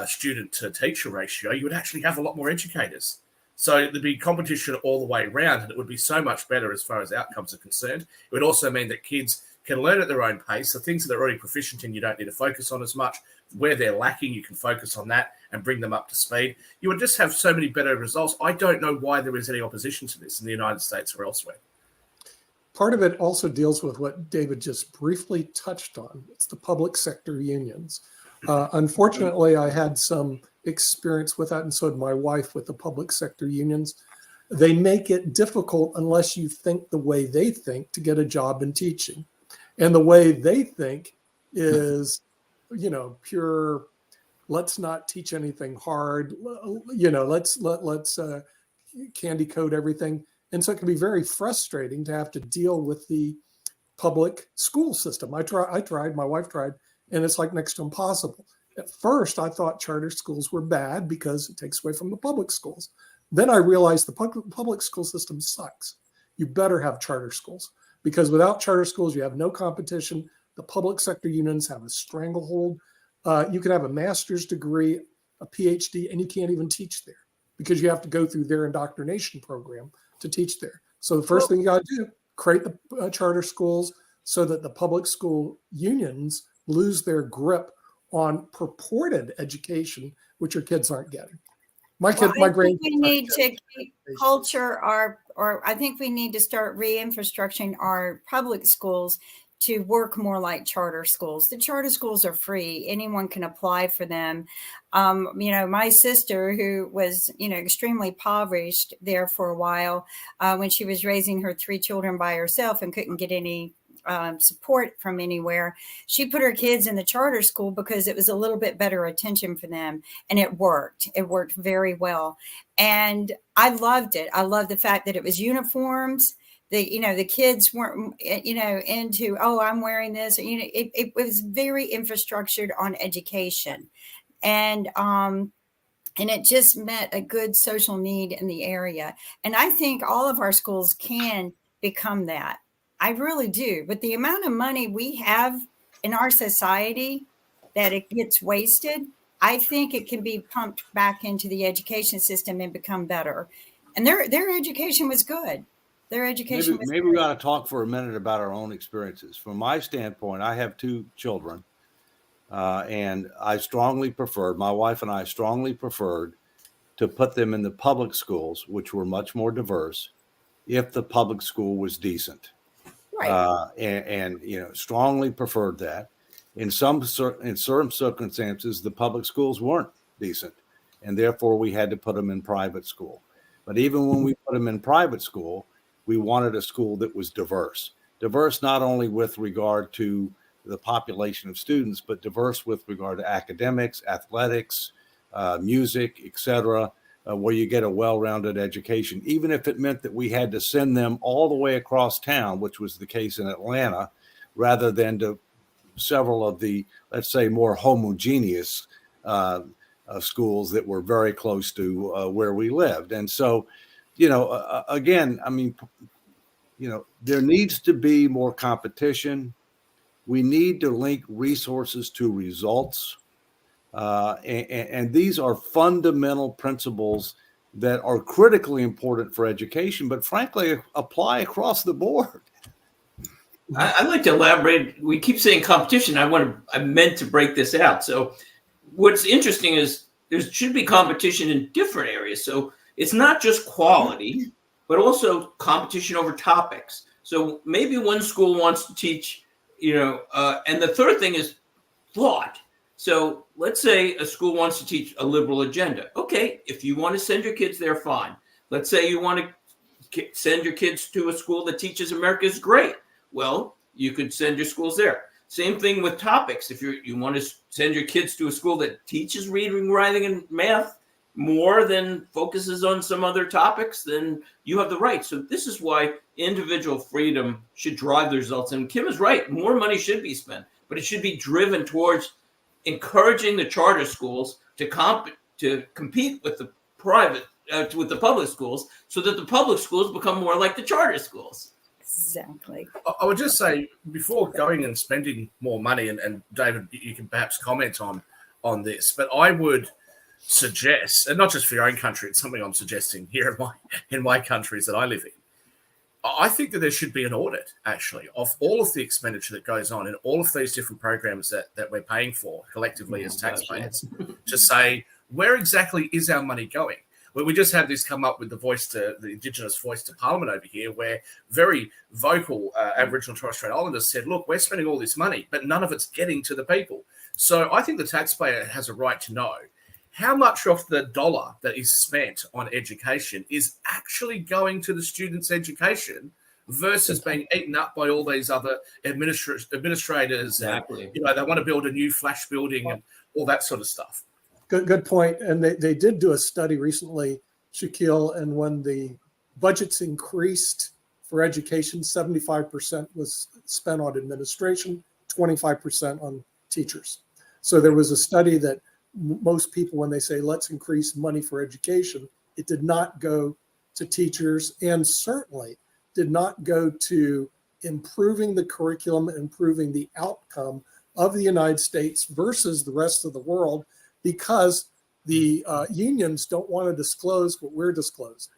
Speaker 5: student to teacher ratio, you would actually have a lot more educators. So there'd be competition all the way around, and it would be so much better as far as outcomes are concerned. It would also mean that kids can learn at their own pace. The things that they're already proficient in, you don't need to focus on as much. Where they're lacking, you can focus on that and bring them up to speed. You would just have so many better results. I don't know why there is any opposition to this in the United States or elsewhere.
Speaker 1: Part of it also deals with what David just briefly touched on. It's the public sector unions. Unfortunately, I had some experience with that, and so did my wife, with the public sector unions. They make it difficult unless you think the way they think to get a job in teaching. And the way they think is, pure, let's not teach anything hard, let's candy coat everything. And so it can be very frustrating to have to deal with the public school system. I tried, my wife tried, and it's like next to impossible. At first, I thought charter schools were bad because it takes away from the public schools. Then I realized the public school system sucks. You better have charter schools, because without charter schools, you have no competition. The public sector unions have a stranglehold. You can have a master's degree, a PhD, and you can't even teach there because you have to go through their indoctrination program to teach there. So the first thing you got to do, create the charter schools so that the public school unions lose their grip on purported education, which your kids aren't getting. My grandkids.
Speaker 4: We need to keep culture, or I think we need to start re-infrastructuring our public schools to work more like charter schools. The charter schools are free. Anyone can apply for them. My sister, who was, extremely impoverished there for a while, when she was raising her 3 children by herself and couldn't get any support from anywhere, she put her kids in the charter school because it was a little bit better attention for them, and it worked very well. And I loved it. I loved the fact that it was uniforms. The kids weren't into, I'm wearing this, it was very infrastructured on education. And And it just met a good social need in the area. And I think all of our schools can become that. I really do. But the amount of money we have in our society that it gets wasted, I think it can be pumped back into the education system and become better. And their education was good. Their education was
Speaker 2: Maybe we ought to talk for a minute about our own experiences. From my standpoint, I have 2 children, and my wife and I strongly preferred to put them in the public schools, which were much more diverse, if the public school was decent.
Speaker 4: right.
Speaker 2: And strongly preferred that. In certain circumstances, the public schools weren't decent, and therefore we had to put them in private school. But even when we put them in private school, we wanted a school that was diverse not only with regard to the population of students, but diverse with regard to academics, athletics, music, etc., where you get a well-rounded education, even if it meant that we had to send them all the way across town, which was the case in Atlanta, rather than to several of the, let's say, more homogeneous schools that were very close to where we lived. And so, again, I mean, there needs to be more competition. We need to link resources to results. And these are fundamental principles that are critically important for education, but frankly, apply across the board.
Speaker 3: I'd like to elaborate. We keep saying competition. I meant to break this out. So what's interesting is there should be competition in different areas. So it's not just quality, but also competition over topics. So maybe one school wants to teach, and the third thing is thought. So let's say a school wants to teach a liberal agenda. Okay, if you want to send your kids there, fine. Let's say you want to send your kids to a school that teaches America is great. Well, you could send your schools there. Same thing with topics. If you want to send your kids to a school that teaches reading, writing, and math more than focuses on some other topics, then you have the right. So this is why individual freedom should drive the results. And Kim is right. More money should be spent, but it should be driven towards encouraging the charter schools to compete with the with the public schools, so that the public schools become more like the charter schools.
Speaker 4: Exactly.
Speaker 5: I would just say, before going and spending more money, and David, you can perhaps comment on this, but I would suggest, and not just for your own country, it's something I'm suggesting here in my countries that I live in. I think that there should be an audit, actually, of all of the expenditure that goes on in all of these different programs that we're paying for collectively as taxpayers, to say, where exactly is our money going? We just had this come up with the Indigenous voice to Parliament over here, where very vocal Aboriginal and Torres Strait Islanders said, look, we're spending all this money, but none of it's getting to the people. So I think the taxpayer has a right to know how much of the dollar that is spent on education is actually going to the students' education versus being eaten up by all these other administrators.
Speaker 3: Exactly.
Speaker 5: And, they want to build a new flash building and all that sort of stuff.
Speaker 1: Good point. And they did do a study recently, Shaquille, and when the budgets increased for education, 75% was spent on administration, 25% on teachers. So there was a study that most people, when they say let's increase money for education, it did not go to teachers, and certainly did not go to improving the curriculum, improving the outcome of the United States versus the rest of the world, because the unions don't want to disclose what we're disclosing.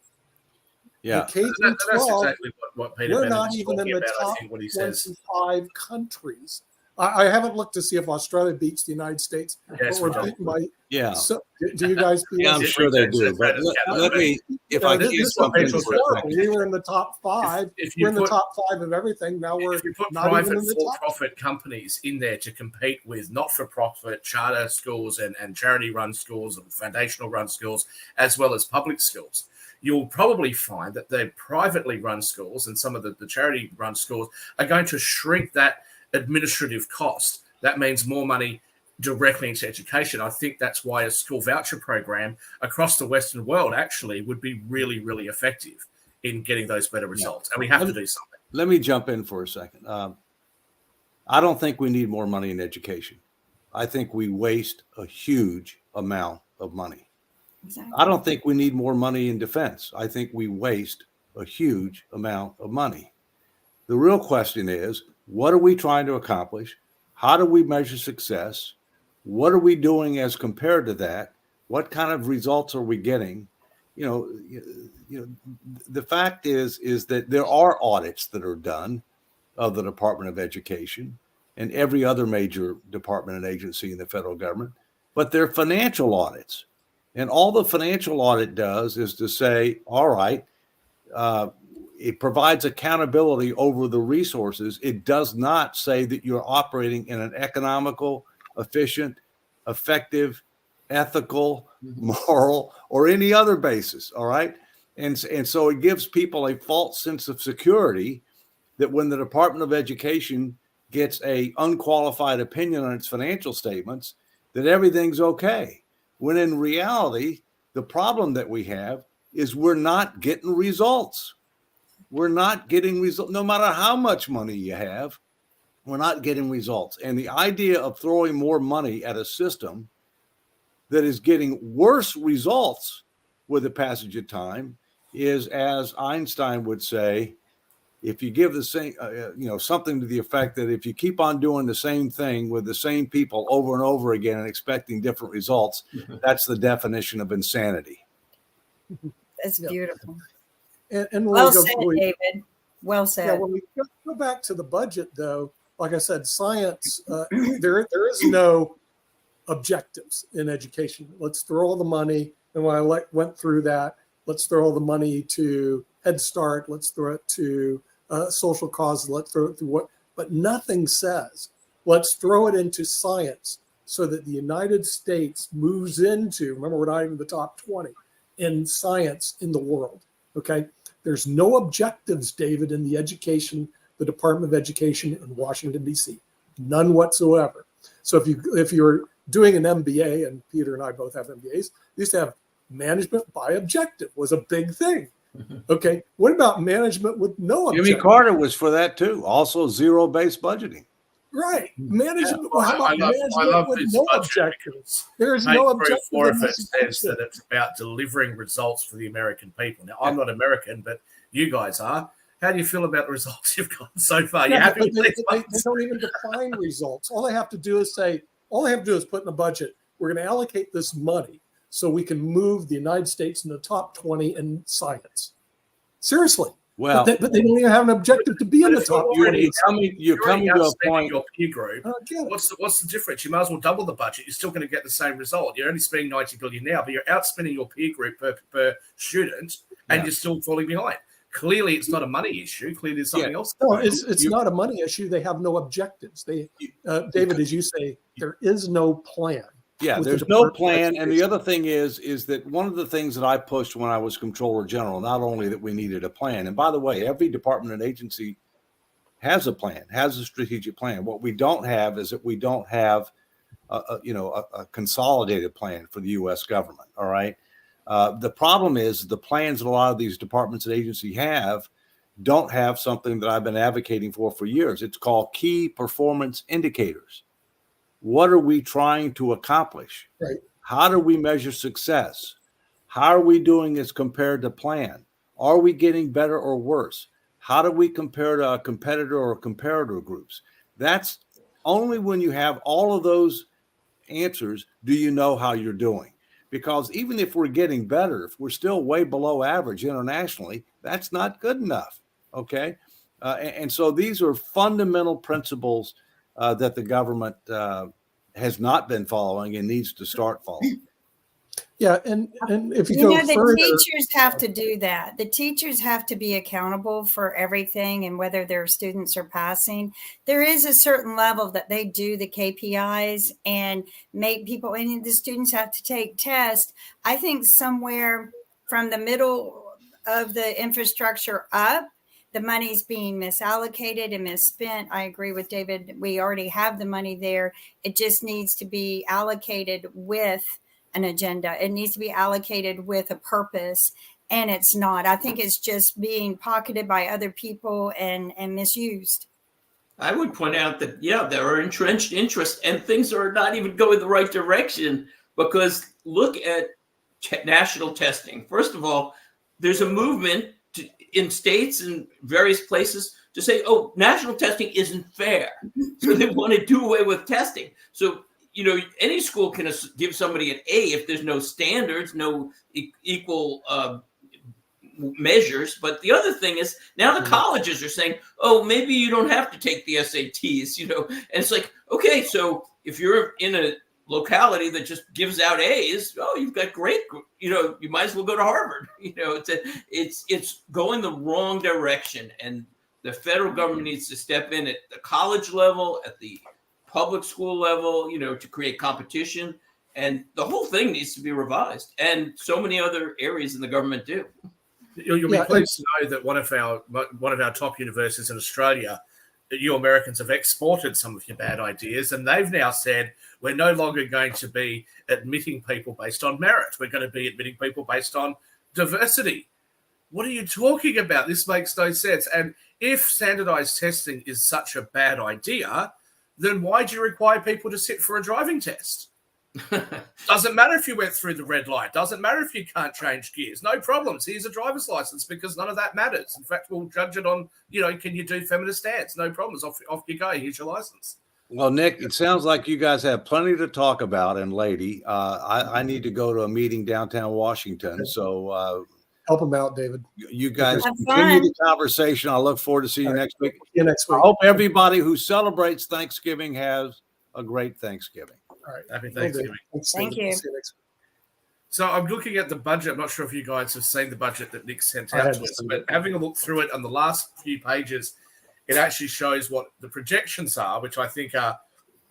Speaker 2: Yeah.
Speaker 1: K through
Speaker 5: That's
Speaker 1: 12,
Speaker 5: exactly what Peter
Speaker 1: we're
Speaker 5: Bennett
Speaker 1: not
Speaker 5: is
Speaker 1: even in
Speaker 5: talking
Speaker 1: the
Speaker 5: about, I
Speaker 1: top
Speaker 5: think, what he says.
Speaker 1: 25 countries. I haven't looked to see if Australia beats the United States,
Speaker 5: Yes,
Speaker 1: but
Speaker 5: we
Speaker 1: we're
Speaker 5: do.
Speaker 1: beaten by.
Speaker 2: Yeah.
Speaker 1: So, do you guys feel?
Speaker 2: Yeah, I'm sure they do. But let me, if I
Speaker 1: this
Speaker 2: can
Speaker 1: is
Speaker 2: jump in
Speaker 1: this is
Speaker 2: for a
Speaker 1: horrible.
Speaker 2: second.
Speaker 1: We were in the top 5.
Speaker 5: If
Speaker 1: We're
Speaker 5: you
Speaker 1: in the
Speaker 5: put,
Speaker 1: top 5 of everything. Now we're
Speaker 5: if you put
Speaker 1: not even
Speaker 5: private
Speaker 1: in the top.
Speaker 5: for-profit companies in there to compete with not-for-profit charter schools and charity-run schools and foundational-run schools, as well as public schools, you'll probably find that the privately run schools and some of the charity-run schools are going to shrink that administrative cost. That means more money directly into education. I think that's why a school voucher program across the Western world actually would be really, really effective in getting those better results. And we have to do something.
Speaker 2: Let me jump in for a second. I don't think we need more money in education. I think we waste a huge amount of money.
Speaker 4: Exactly.
Speaker 2: I don't think we need more money in defense. I think we waste a huge amount of money. The real question is, what are we trying to accomplish? How do we measure success? What are we doing as compared to that? What kind of results are we getting? The fact is that there are audits that are done of the Department of Education and every other major department and agency in the federal government, but they're financial audits. And all the financial audit does is to say, all right, it provides accountability over the resources. It does not say that you're operating in an economical, efficient, effective, ethical, moral, or any other basis. All right. And so it gives people a false sense of security that when the Department of Education gets a unqualified opinion on its financial statements, that everything's okay. When in reality, the problem that we have is we're not getting results. We're not getting results. No matter how much money you have, we're not getting results. And the idea of throwing more money at a system that is getting worse results with the passage of time is, as Einstein would say, if you give the same, something to the effect that if you keep on doing the same thing with the same people over and over again and expecting different results, that's the definition of insanity.
Speaker 4: That's beautiful.
Speaker 1: And when
Speaker 4: Well
Speaker 1: we go,
Speaker 4: said, David. Well said.
Speaker 1: Yeah, when we go back to the budget, though, like I said, science, there is no objectives in education. Let's throw all the money. And when I went through that, let's throw all the money to Head Start. Let's throw it to social causes. Let's throw it to what, but nothing says, let's throw it into science so that the United States moves into, remember, we're not even the top 20 in science in the world. Okay. There's no objectives, David, in the Department of Education in Washington, D.C. None whatsoever. So if you're doing an MBA, and Peter and I both have MBAs, we used to have management by objective was a big thing. Okay. What about management with no objective?
Speaker 2: Jimmy Carter was for that too. Also zero-based budgeting.
Speaker 1: Right. Management.
Speaker 5: Yeah.
Speaker 1: Well, how about
Speaker 5: I love
Speaker 1: with
Speaker 5: this
Speaker 1: no
Speaker 5: budget.
Speaker 1: objectives? There is
Speaker 5: Page
Speaker 1: no
Speaker 5: 3 or
Speaker 1: objective.
Speaker 5: 4
Speaker 1: in
Speaker 5: of it
Speaker 1: this
Speaker 5: says
Speaker 1: budget.
Speaker 5: that it's about delivering results for the American people. Now, I'm not American, but you guys are. How do you feel about the results you've got so far? You
Speaker 1: Yeah,
Speaker 5: happy
Speaker 1: but
Speaker 5: with
Speaker 1: they
Speaker 5: these ones?
Speaker 1: don't even define results. All they have to do is put in a budget, we're going to allocate this money so we can move the United States in the top 20 in science. Seriously.
Speaker 2: Well,
Speaker 1: but they don't even have an objective to be in the
Speaker 5: But
Speaker 1: top
Speaker 5: if you're
Speaker 1: 20.
Speaker 2: you're coming to a
Speaker 5: outspending
Speaker 2: point.
Speaker 5: your peer group.
Speaker 1: I don't get it.
Speaker 5: What's the difference? You might as well double the budget. You're still going to get the same result. You're only spending 90 billion now, but you're outspending your peer group per student, and
Speaker 2: Yeah.
Speaker 5: you're still falling behind. Clearly, it's not a money issue. Clearly, there's something else.
Speaker 1: No, it's not a money issue. They have no objectives. David, as you say, there is no plan.
Speaker 2: Yeah,
Speaker 1: with the
Speaker 2: there's no
Speaker 1: Department of
Speaker 2: plan. And the
Speaker 1: Education.
Speaker 2: other thing is that one of the things that I pushed when I was Comptroller General, not only that we needed a plan, and by the way, every department and agency has a plan, has a strategic plan. What we don't have is that we don't have a consolidated plan for the U.S. government. All right. The problem is the plans that a lot of these departments and agencies have don't have something that I've been advocating for years. It's called key performance indicators. What are we trying to accomplish?
Speaker 1: Right.
Speaker 2: How do we measure success? How are we doing as compared to plan? Are we getting better or worse? How do we compare to a competitor or comparator groups? That's only when you have all of those answers do you know how you're doing. Because even if we're getting better, if we're still way below average internationally, that's not good enough. Okay. And so these are fundamental principles that the government has not been following and needs to start following.
Speaker 1: Yeah, and if you
Speaker 4: You
Speaker 1: go
Speaker 4: know, the
Speaker 1: further,
Speaker 4: teachers have to do that. The teachers have to be accountable for everything and whether their students are passing. There is a certain level that they do the KPIs and make people, and the students have to take tests. I think somewhere from the middle of the infrastructure up, the money's being misallocated and misspent. I agree with David. We already have the money there. It just needs to be allocated with an agenda. It needs to be allocated with a purpose, and it's not. I think it's just being pocketed by other people and misused.
Speaker 3: I would point out that, there are entrenched interests and things are not even going the right direction, because look at national testing. First of all, there's a movement in states and various places to say, oh, national testing isn't fair. So they want to do away with testing. So, any school can give somebody an A if there's no standards, no equal measures. But the other thing is now the colleges are saying, oh, maybe you don't have to take the SATs, and it's like, okay, so if you're in a locality that just gives out A's, oh, you've got great, you might as well go to Harvard. It's going the wrong direction, and the federal government needs to step in at the college level, at the public school level, to create competition, and the whole thing needs to be revised. And so many other areas in the government do.
Speaker 5: You'll be pleased to know that one of our top universities in Australia, you Americans have exported some of your bad ideas, and they've now said we're no longer going to be admitting people based on merit. We're going to be admitting people based on diversity. What are you talking about? This makes no sense. And if standardized testing is such a bad idea, then why do you require people to sit for a driving test? Doesn't matter if you went through the red light. Doesn't matter if you can't change gears. No problems. Here's a driver's license, because none of that matters. In fact, we'll judge it on, can you do feminist dance? No problems. Off you go. Here's your license.
Speaker 2: Well, Nick, it sounds like you guys have plenty to talk about. And lady, I need to go to a meeting downtown Washington. So
Speaker 1: Help them out, David.
Speaker 2: you guys
Speaker 4: Have
Speaker 2: continue
Speaker 4: fun.
Speaker 2: the conversation. I look forward to seeing you next week.
Speaker 1: See you next
Speaker 2: I
Speaker 1: week.
Speaker 2: hope everybody who celebrates Thanksgiving has a great Thanksgiving.
Speaker 1: All right.
Speaker 5: Happy
Speaker 1: Will do.
Speaker 5: Thanksgiving.
Speaker 1: Thanks,
Speaker 4: Thank
Speaker 1: David.
Speaker 4: you.
Speaker 1: See you next week.
Speaker 5: So I'm looking at the budget. I'm not sure if you guys have seen the budget that Nick sent
Speaker 1: I
Speaker 5: out
Speaker 1: haven't
Speaker 5: to us,
Speaker 1: seen
Speaker 5: but
Speaker 1: it.
Speaker 5: having a look through it on the last few pages, it actually shows what the projections are, which I think are,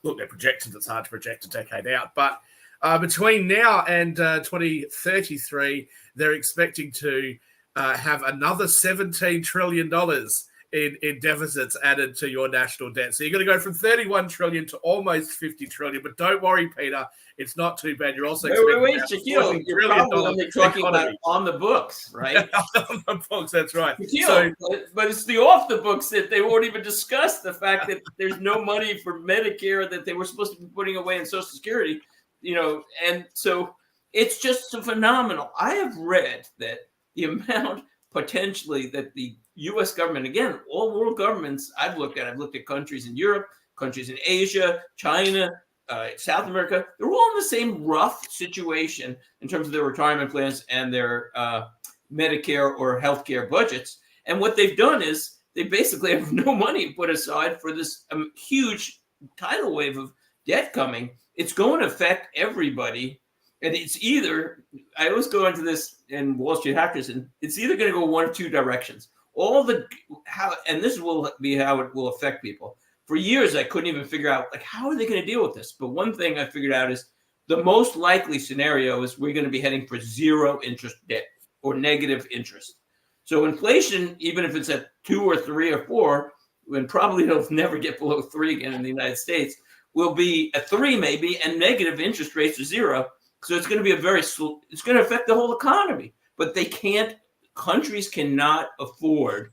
Speaker 5: look, they're projections. It's hard to project a decade out, but between now and 2033, they're expecting to have another $17 trillion in deficits added to your national debt. So you're going to go from 31 trillion to almost 50 trillion. But don't worry, Peter, it's not too bad. You're also
Speaker 3: Wait,
Speaker 5: expecting
Speaker 3: Shaquille,
Speaker 5: $14
Speaker 3: you're
Speaker 5: trillion
Speaker 3: probably only talking about
Speaker 5: economy.
Speaker 3: on the books, right?
Speaker 5: On the books, that's right.
Speaker 3: Shaquille, but it's the off the books that they won't even discuss the fact that there's no money for Medicare that they were supposed to be putting away in Social Security, and so it's just so phenomenal. I have read that the amount potentially that the U.S. government, again, all world governments I've looked at countries in Europe, countries in Asia, China, South America, they're all in the same rough situation in terms of their retirement plans and their Medicare or healthcare budgets. And what they've done is they basically have no money put aside for this huge tidal wave of debt coming. It's going to affect everybody. And it's either, I always go into this in Wall Street Hackers, and it's either going to go one of two directions. And this will be how it will affect people. For years, I couldn't even figure out, how are they going to deal with this? But one thing I figured out is the most likely scenario is we're going to be heading for zero interest debt or negative interest. So inflation, even if it's at 2 or 3 or 4, and probably it'll never get below 3 again in the United States, will be at 3 maybe, and negative interest rates are 0. So it's going to be it's going to affect the whole economy. But countries cannot afford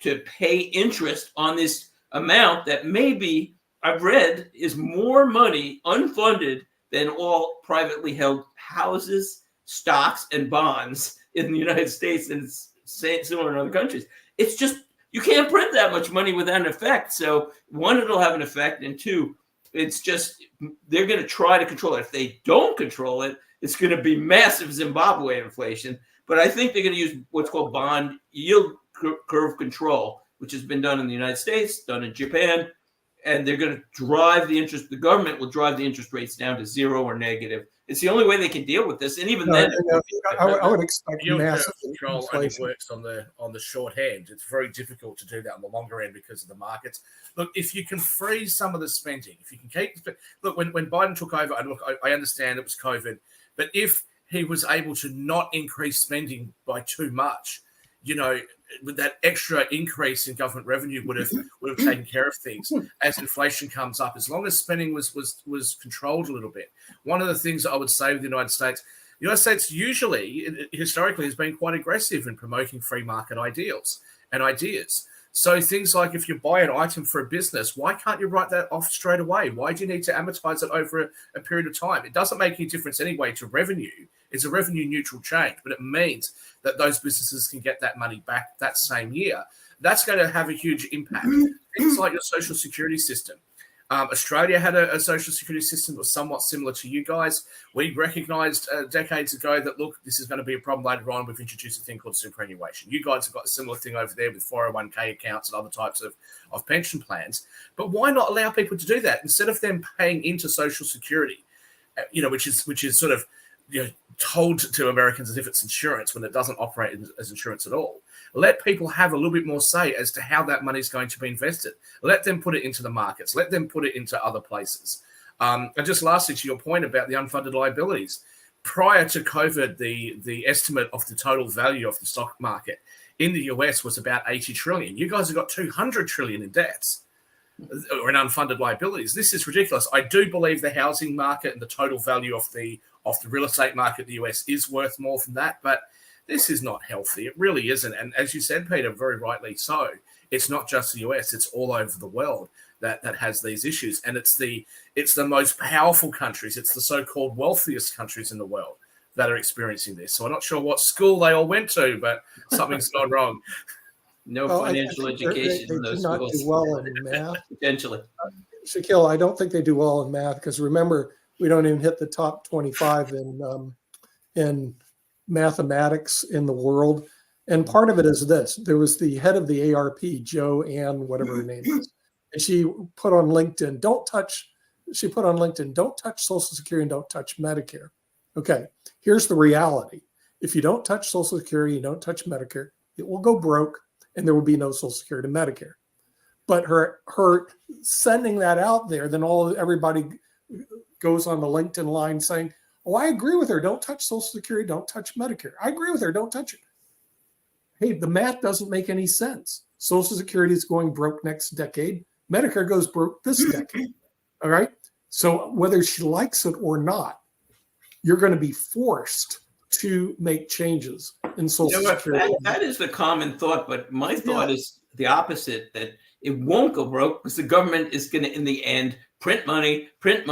Speaker 3: to pay interest on this amount that maybe, I've read, is more money unfunded than all privately held houses, stocks, and bonds in the United States, and it's similar in other countries. It's just, you can't print that much money without an effect. So one, it'll have an effect, and 2, it's just, they're going to try to control it. If they don't control it, it's going to be massive Zimbabwe inflation. But I think they're going to use what's called bond yield curve control, which has been done in the United States, done in Japan, and they're going to drive the government will drive the interest rates down to 0 or negative. It's the only way they can deal with this. And even then,
Speaker 1: I would expect
Speaker 5: Yield curve
Speaker 1: massive
Speaker 5: control only
Speaker 1: inflation.
Speaker 5: works on the short end. It's very difficult to do that on the longer end because of the markets. Look, if you can freeze some of the spending, if you can look, when Biden took over, and look, I understand it was COVID, but if he was able to not increase spending by too much, with that extra increase in government revenue would have taken care of things as inflation comes up. As long as spending was controlled a little bit. One of the things that I would say with the United States usually, historically, has been quite aggressive in promoting free market ideals and ideas. So things like if you buy an item for a business, why can't you write that off straight away? Why do you need to amortize it over a period of time? It doesn't make any difference anyway to revenue. It's a revenue neutral change, but it means that those businesses can get that money back that same year. That's going to have a huge impact. Things like your social security system. Australia had a social security system that was somewhat similar to you guys. We recognized decades ago that, look, this is going to be a problem later on. We've introduced a thing called superannuation. You guys have got a similar thing over there with 401k accounts and other types of pension plans. But why not allow people to do that instead of them paying into social security, which is sort of told to Americans as if it's insurance when it doesn't operate as insurance at all. Let people have a little bit more say as to how that money is going to be invested. Let them put it into the markets. Let them put it into other places. And just lastly, to your point about the unfunded liabilities, prior to COVID, the estimate of the total value of the stock market in the US was about 80 trillion. You guys have got 200 trillion in debts or in unfunded liabilities. This is ridiculous. I do believe the housing market and the total value of the real estate market in the US is worth more than that, but this is not healthy. It really isn't. And as you said, Peter, very rightly so, it's not just the US, it's all over the world that has these issues. And it's the most powerful countries, it's the so-called wealthiest countries in the world that are experiencing this. So I'm not sure what school they all went to, but something's gone wrong.
Speaker 3: No
Speaker 1: Well,
Speaker 3: financial
Speaker 1: they
Speaker 3: education in
Speaker 1: do
Speaker 3: those
Speaker 1: not
Speaker 3: schools.
Speaker 1: do well in math.
Speaker 3: Potentially.
Speaker 1: Shaquille, I don't think they do well in math because remember, we don't even hit the top 25 in mathematics in the world. And part of it is this. There was the head of the ARP, Joe Ann, whatever her name is. And she put on LinkedIn, don't touch Social Security and don't touch Medicare. Okay, here's the reality. If you don't touch Social Security, you don't touch Medicare, it will go broke and there will be no Social Security and Medicare. But her sending that out there, then everybody goes on the LinkedIn line saying, oh, I agree with her. Don't touch Social Security. Don't touch Medicare. I agree with her. Don't touch it. Hey, the math doesn't make any sense. Social Security is going broke next decade. Medicare goes broke this decade. All right. So whether she likes it or not, you're going to be forced to make changes in Social Security.
Speaker 3: That is the common thought, but my thought is the opposite, that it won't go broke because the government is going to, in the end, print money, and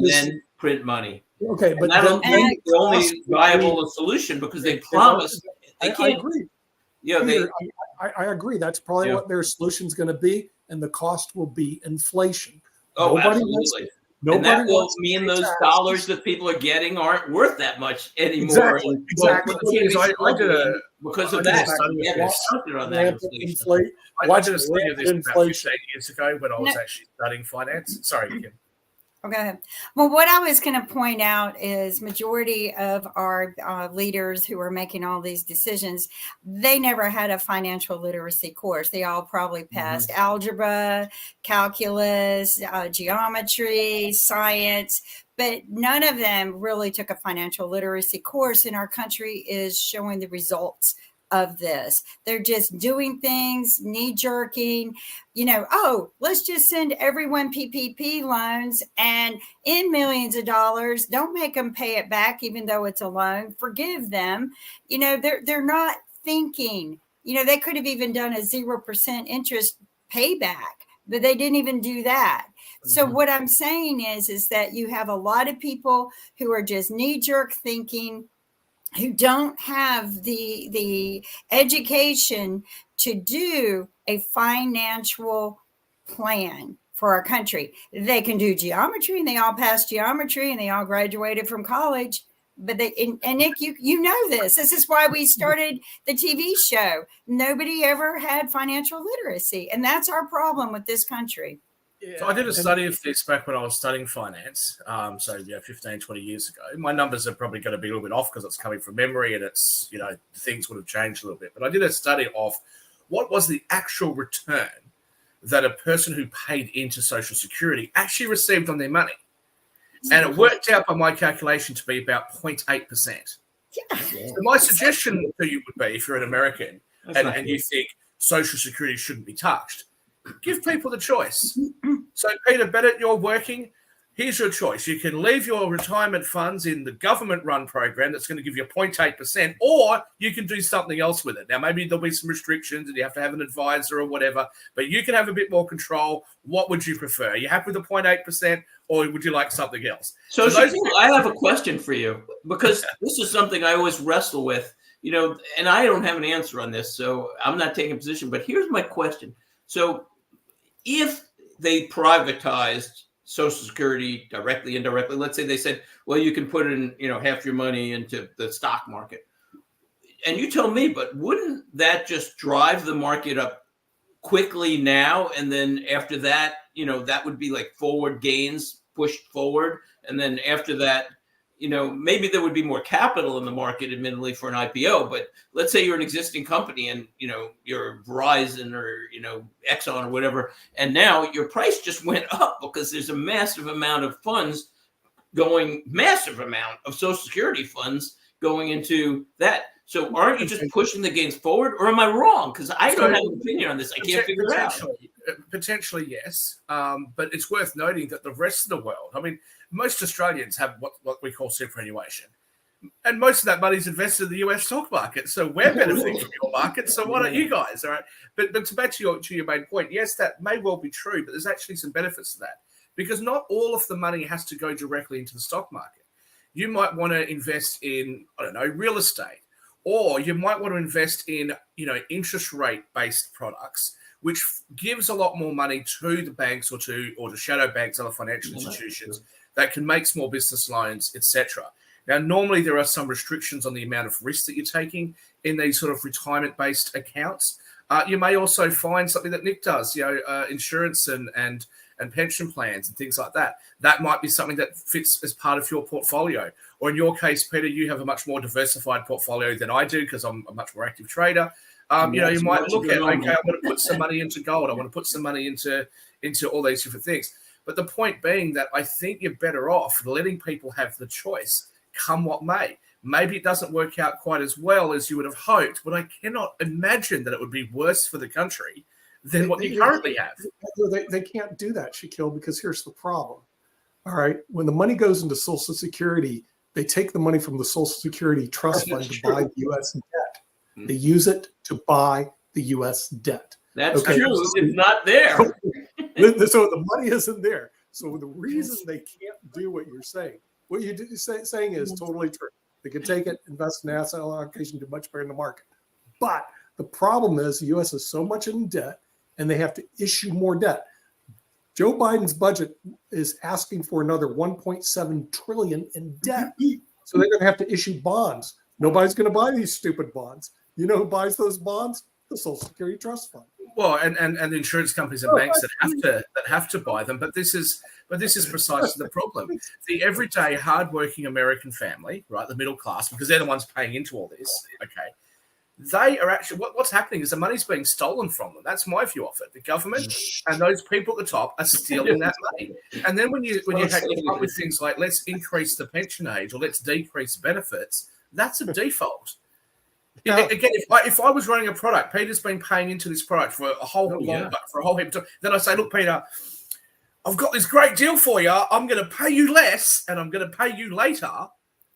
Speaker 3: then print money.
Speaker 1: Okay, but
Speaker 3: that'll be the only viable solution because they promise they can't.
Speaker 1: I agree.
Speaker 3: Yeah,
Speaker 1: Peter, I agree. That's probably what their solution is going to be, and the cost will be inflation.
Speaker 3: Oh, absolutely. And that will mean those dollars that people are getting aren't worth that much anymore.
Speaker 1: Exactly.
Speaker 3: Because of that.
Speaker 5: I did a study of this about 15 years ago when I was actually studying finance. Sorry, Kim.
Speaker 4: Okay. Well, what I was going to point out is majority of our leaders who are making all these decisions, they never had a financial literacy course. They all probably passed algebra, calculus, geometry, science, but none of them really took a financial literacy course. And our country is showing the results of this. They're just doing things, knee jerking, oh, let's just send everyone PPP loans and in millions of dollars, don't make them pay it back, even though it's a loan, forgive them. They're not thinking, they could have even done a 0% interest payback, but they didn't even do that. So what I'm saying is that you have a lot of people who are just knee jerk thinking, who don't have the education to do a financial plan for our country. They can do geometry and they all passed geometry and they all graduated from college. But and Nick, you know this. This is why we started the TV show. Nobody ever had financial literacy. And that's our problem with this country.
Speaker 5: So I did a study of this back when I was studying finance, 15, 20 years ago. My numbers are probably going to be a little bit off because it's coming from memory and it's, things would have changed a little bit. But I did a study of what was the actual return that a person who paid into Social Security actually received on their money. And it worked out by my calculation to be about 0.8%.
Speaker 4: Yeah.
Speaker 5: So my suggestion to you would be, if you're an American and you think Social Security shouldn't be touched, give people the choice. So, Peter Bennett, you're working. here's your choice. You can leave your retirement funds in the government-run program that's going to give you 0.8%, or you can do something else with it. Now, maybe there'll be some restrictions and you have to have an advisor or whatever, but you can have a bit more control. What would you prefer? Are you happy with the 0.8%, or would you like something else?
Speaker 3: So Shaquille, I have a question for you, because this is something I always wrestle with, and I don't have an answer on this, so I'm not taking a position, but here's my question. So if they privatized Social Security directly, indirectly, let's say they said, well, you can put in, half your money into the stock market. And you tell me, but wouldn't that just drive the market up quickly now? And then after that, that would be like forward gains pushed forward. And then after that, maybe there would be more capital in the market, admittedly, for an IPO. But let's say you're an existing company and, you're Verizon or, Exxon or whatever. And now your price just went up because there's a massive amount of Social Security funds going into that. So aren't you just pushing the gains forward, or am I wrong? Because I don't have an opinion on this. I can't figure it out.
Speaker 5: Potentially, yes. But it's worth noting that the rest of the world, I mean, most Australians have what we call superannuation. And most of that money is invested in the US stock market. So we're benefiting from your market. So why don't you guys? All right. But back to your main point, yes, that may well be true, but there's actually some benefits to that, because not all of the money has to go directly into the stock market. You might want to invest in, real estate, or you might want to invest in, interest rate based products, which gives a lot more money to the banks or to shadow banks, other financial institutions that can make small business loans, etc. Now, normally there are some restrictions on the amount of risk that you're taking in these sort of retirement-based accounts. You may also find something that Nick does, insurance and pension plans and things like that. That might be something that fits as part of your portfolio. Or in your case, Peter, you have a much more diversified portfolio than I do because I'm a much more active trader. You might look at, okay, I want to put some money into gold. I want to put some money into all these different things. But the point being that I think you're better off letting people have the choice, come what may. Maybe it doesn't work out quite as well as you would have hoped, but I cannot imagine that it would be worse for the country than what you currently have.
Speaker 1: They can't do that, Shaquille, because here's the problem. All right. When the money goes into Social Security, they take the money from the Social Security Trust Fund to buy U.S. debt. They use it to buy the U.S. debt.
Speaker 3: That's true. It's not there.
Speaker 1: So the money isn't there. So the reason they can't do what you're saying, what you're saying is totally true. They can take it, invest in asset allocation, do much better in the market. But the problem is the U.S. is so much in debt, and they have to issue more debt. Joe Biden's budget is asking for another $1.7 trillion in debt. So they're going to have to issue bonds. Nobody's going to buy these stupid bonds. You know who buys those bonds? The Social Security Trust Fund.
Speaker 5: Well, and the insurance companies and banks that have to buy them. But this is precisely the problem. The everyday hardworking American family, right, the middle class, because they're the ones paying into all this. Okay. They are actually what's happening is the money's being stolen from them. That's my view of it. The government and those people at the top are stealing that money. And then when you come up with things like let's increase the pension age or let's decrease benefits, that's a default. Yeah. Again, if I was running a product, Peter's been paying into this product for a whole heap of time. Then I say, look, Peter, I've got this great deal for you. I'm going to pay you less, and I'm going to pay you later.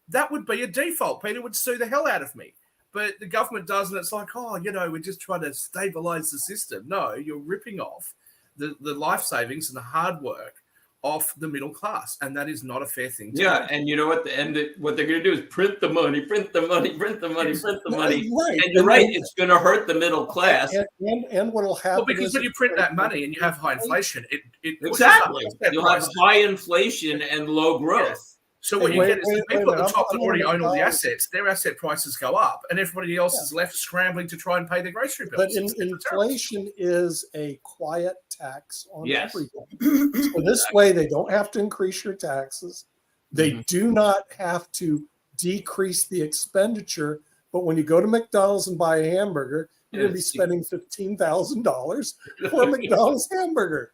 Speaker 5: That would be a default. Peter would sue the hell out of me. But the government does, and it's like, we're just trying to stabilize the system. No, you're ripping off the life savings and the hard work of the middle class, and that is not a fair thing to do.
Speaker 3: And you know what? What they're going to do is print the money.
Speaker 1: Right.
Speaker 3: And you're right, it's going to hurt the middle class.
Speaker 1: And what will happen?
Speaker 5: Well, because when you print that money and you have high inflation, it
Speaker 3: exactly. You'll have high inflation and low growth.
Speaker 5: Yeah. So what you get is the people at the top that already own all the assets, their asset prices go up, and everybody else is left scrambling to try and pay their grocery bills.
Speaker 1: But inflation is a quiet tax on everything. So this way, they don't have to increase your taxes. They do not have to decrease the expenditure. But when you go to McDonald's and buy a hamburger, you're going to be spending $15,000 for a McDonald's hamburger.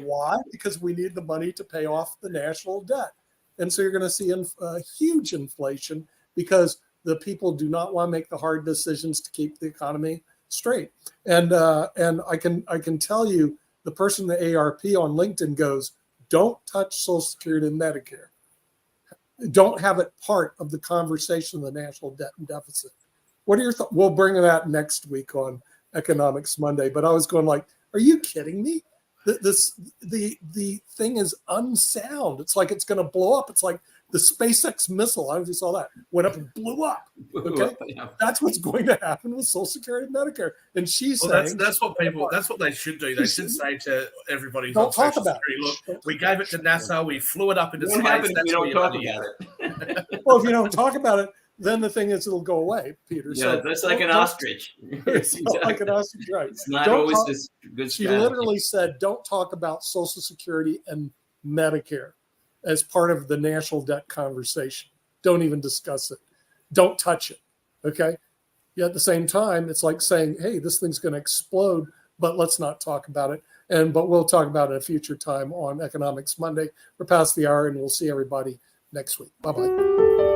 Speaker 1: Why? Because we need the money to pay off the national debt. And so you're going to see huge inflation because the people do not want to make the hard decisions to keep the economy straight. And I can tell you, the person in the ARP on LinkedIn goes, don't touch Social Security and Medicare. Don't have it part of the conversation of the national debt and deficit. What are your thoughts? We'll bring that next week on Economics Monday. But I was going like, are you kidding me? The thing is unsound. It's like it's going to blow up. It's like the SpaceX missile. I just saw that went up and blew up. Okay, that's what's going to happen with Social Security and Medicare. And she's saying
Speaker 5: that's what they should do. They should say to everybody who's
Speaker 1: don't
Speaker 5: on
Speaker 1: talk
Speaker 5: Social
Speaker 1: about
Speaker 5: Security,
Speaker 1: it.
Speaker 5: look, we gave it to NASA, we flew it up into
Speaker 3: What
Speaker 5: space.
Speaker 3: happens if
Speaker 5: That's
Speaker 3: we
Speaker 5: where
Speaker 3: don't
Speaker 5: your
Speaker 3: talk
Speaker 5: money
Speaker 3: about
Speaker 5: is.
Speaker 3: it?
Speaker 1: Well, if you don't talk about it, then the thing is it'll go away, Peter.
Speaker 3: Yeah,
Speaker 1: So
Speaker 3: that's like an
Speaker 1: don't-
Speaker 3: ostrich.
Speaker 1: It's not like an ostrich, right?
Speaker 3: It's not
Speaker 1: Don't
Speaker 3: always
Speaker 1: talk-
Speaker 3: this good
Speaker 1: She
Speaker 3: strategy.
Speaker 1: literally said, don't talk about Social Security and Medicare as part of the national debt conversation. Don't even discuss it. Don't touch it. Okay. Yet at the same time, it's like saying, hey, this thing's going to explode, but let's not talk about it. But we'll talk about it at a future time on Economics Monday. We're past the hour and we'll see everybody next week. Bye-bye.